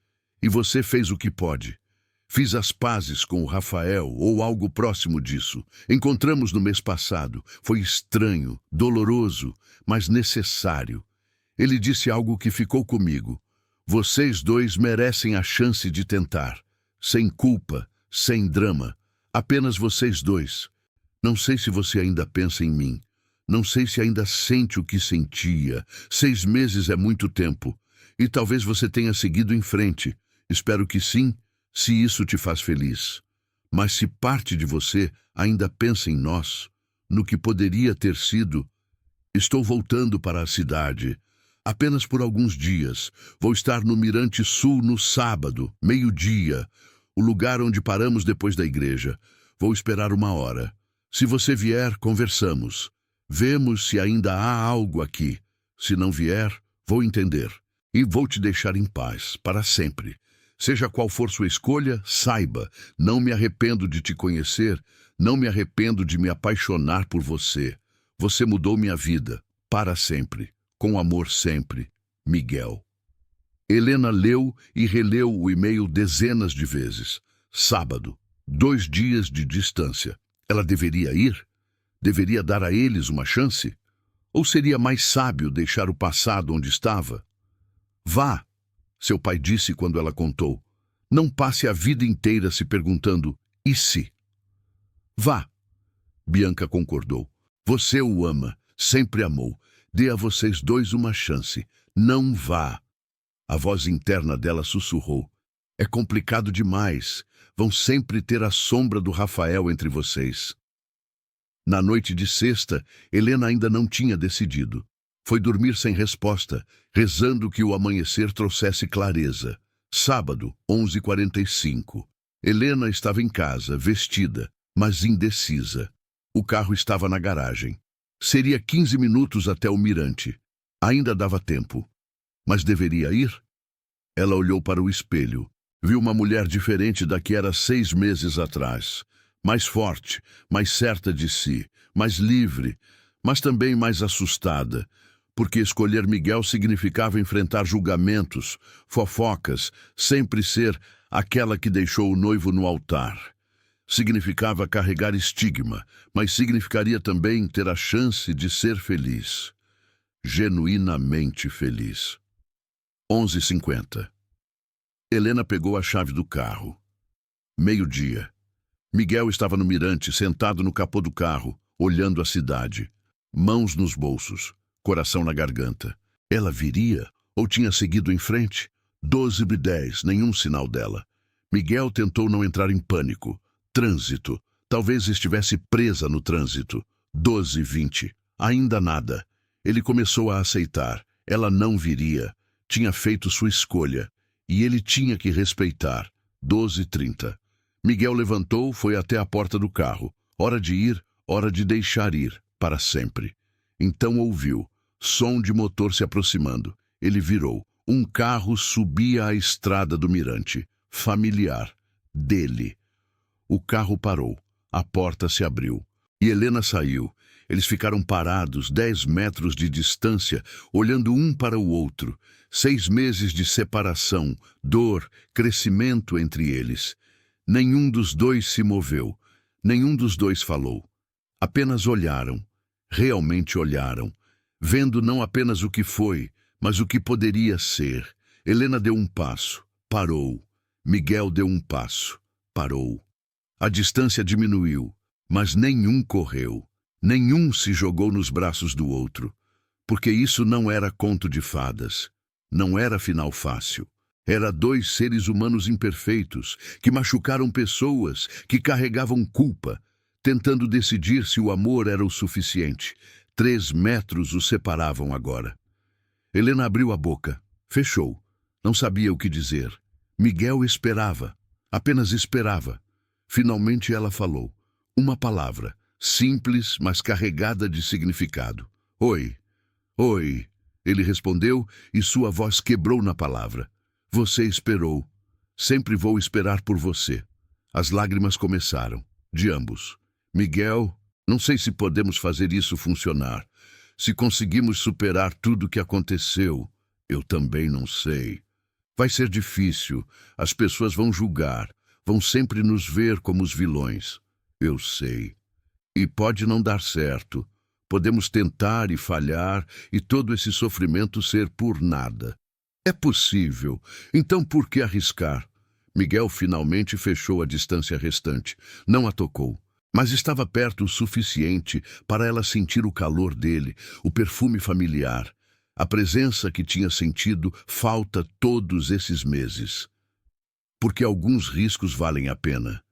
E você fez o que pode. Fiz as pazes com o Rafael, ou algo próximo disso. Encontramos no mês passado. Foi estranho, doloroso, mas necessário. Ele disse algo que ficou comigo. Vocês dois merecem a chance de tentar. Sem culpa, sem drama. Apenas vocês dois. Não sei se você ainda pensa em mim. Não sei se ainda sente o que sentia. 6 meses é muito tempo. E talvez você tenha seguido em frente. Espero que sim, se isso te faz feliz. Mas se parte de você ainda pensa em nós, no que poderia ter sido, estou voltando para a cidade. Apenas por alguns dias. Vou estar no Mirante Sul no sábado, meio-dia, o lugar onde paramos depois da igreja. Vou esperar 1 hora. Se você vier, conversamos. Vemos se ainda há algo aqui. Se não vier, vou entender. E vou te deixar em paz, para sempre. Seja qual for sua escolha, saiba, não me arrependo de te conhecer, não me arrependo de me apaixonar por você. Você mudou minha vida, para sempre, com amor sempre, Miguel. Helena leu e releu o e-mail dezenas de vezes. Sábado, 2 dias de distância. Ela deveria ir? Deveria dar a eles uma chance? Ou seria mais sábio deixar o passado onde estava? Vá, seu pai disse quando ela contou. Não passe a vida inteira se perguntando, e se? Vá. Bianca concordou. Você o ama, sempre amou. Dê a vocês dois uma chance. Não vá. A voz interna dela sussurrou. É complicado demais. Vão sempre ter a sombra do Rafael entre vocês. Na noite de sexta, Helena ainda não tinha decidido. Foi dormir sem resposta, rezando que o amanhecer trouxesse clareza. Sábado, 11h45. Helena estava em casa, vestida, mas indecisa. O carro estava na garagem. Seria 15 minutos até o Mirante. Ainda dava tempo. Mas deveria ir? Ela olhou para o espelho. Viu uma mulher diferente da que era 6 meses atrás. Mais forte, mais certa de si, mais livre, mas também mais assustada. Porque escolher Miguel significava enfrentar julgamentos, fofocas, sempre ser aquela que deixou o noivo no altar. Significava carregar estigma, mas significaria também ter a chance de ser feliz. Genuinamente feliz. 11h50. Helena pegou a chave do carro. Meio-dia. Miguel estava no mirante, sentado no capô do carro, olhando a cidade. Mãos nos bolsos. Coração na garganta. Ela viria ou tinha seguido em frente? 12h10, nenhum sinal dela. Miguel tentou não entrar em pânico. Trânsito. Talvez estivesse presa no trânsito. 12h20. Ainda nada. Ele começou a aceitar. Ela não viria. Tinha feito sua escolha. E ele tinha que respeitar. 12h30. Miguel levantou, foi até a porta do carro. Hora de ir, hora de deixar ir. Para sempre. Então ouviu. Som de motor se aproximando. Ele virou. Um carro subia a estrada do Mirante. Familiar. Dele. O carro parou. A porta se abriu. E Helena saiu. Eles ficaram parados, 10 metros de distância, olhando um para o outro. 6 meses de separação, dor, crescimento entre eles. Nenhum dos dois se moveu. Nenhum dos dois falou. Apenas olharam. Realmente olharam. Vendo não apenas o que foi, mas o que poderia ser. Helena deu um passo. Parou. Miguel deu um passo. Parou. A distância diminuiu, mas nenhum correu. Nenhum se jogou nos braços do outro. Porque isso não era conto de fadas. Não era final fácil. Era 2 seres humanos imperfeitos, que machucaram pessoas, que carregavam culpa, tentando decidir se o amor era o suficiente. 3 metros os separavam agora. Helena abriu a boca. Fechou. Não sabia o que dizer. Miguel esperava. Apenas esperava. Finalmente ela falou. Uma palavra. Simples, mas carregada de significado. Oi. Oi. Ele respondeu e sua voz quebrou na palavra. Você esperou. Sempre vou esperar por você. As lágrimas começaram. De ambos. Miguel, não sei se podemos fazer isso funcionar. Se conseguimos superar tudo o que aconteceu, eu também não sei. Vai ser difícil. As pessoas vão julgar. Vão sempre nos ver como os vilões. Eu sei. E pode não dar certo. Podemos tentar e falhar, e todo esse sofrimento ser por nada. É possível. Então por que arriscar? Miguel finalmente fechou a distância restante. Não a tocou, mas estava perto o suficiente para ela sentir o calor dele, o perfume familiar, a presença que tinha sentido falta todos esses meses. Porque alguns riscos valem a pena.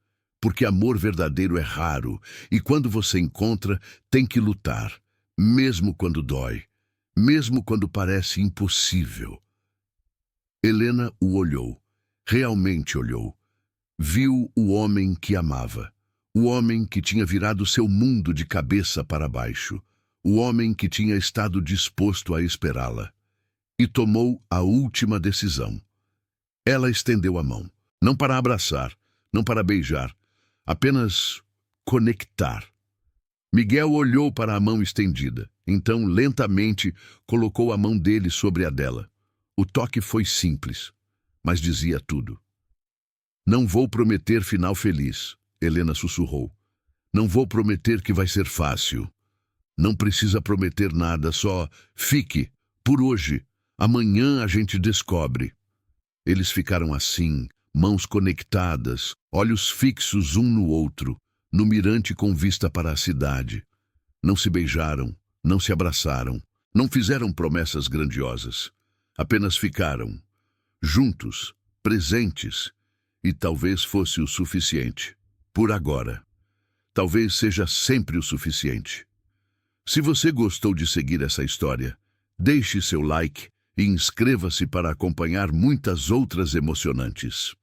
Porque amor verdadeiro é raro, e quando você encontra, tem que lutar, mesmo quando dói, mesmo quando parece impossível. Helena o olhou, realmente olhou. Viu o homem que amava, o homem que tinha virado seu mundo de cabeça para baixo, o homem que tinha estado disposto a esperá-la. E tomou a última decisão. Ela estendeu a mão, não para abraçar, não para beijar, apenas conectar. Miguel olhou para a mão estendida, então lentamente colocou a mão dele sobre a dela. O toque foi simples, mas dizia tudo. Não vou prometer final feliz, Helena sussurrou. Não vou prometer que vai ser fácil. Não precisa prometer nada, só fique, por hoje. Amanhã a gente descobre. Eles ficaram assim, mãos conectadas, olhos fixos um no outro, no mirante com vista para a cidade. Não se beijaram, não se abraçaram, não fizeram promessas grandiosas. Apenas ficaram, juntos, presentes, e talvez fosse o suficiente. Por agora. Talvez seja sempre o suficiente. Se você gostou de seguir essa história, deixe seu like e inscreva-se para acompanhar muitas outras emocionantes.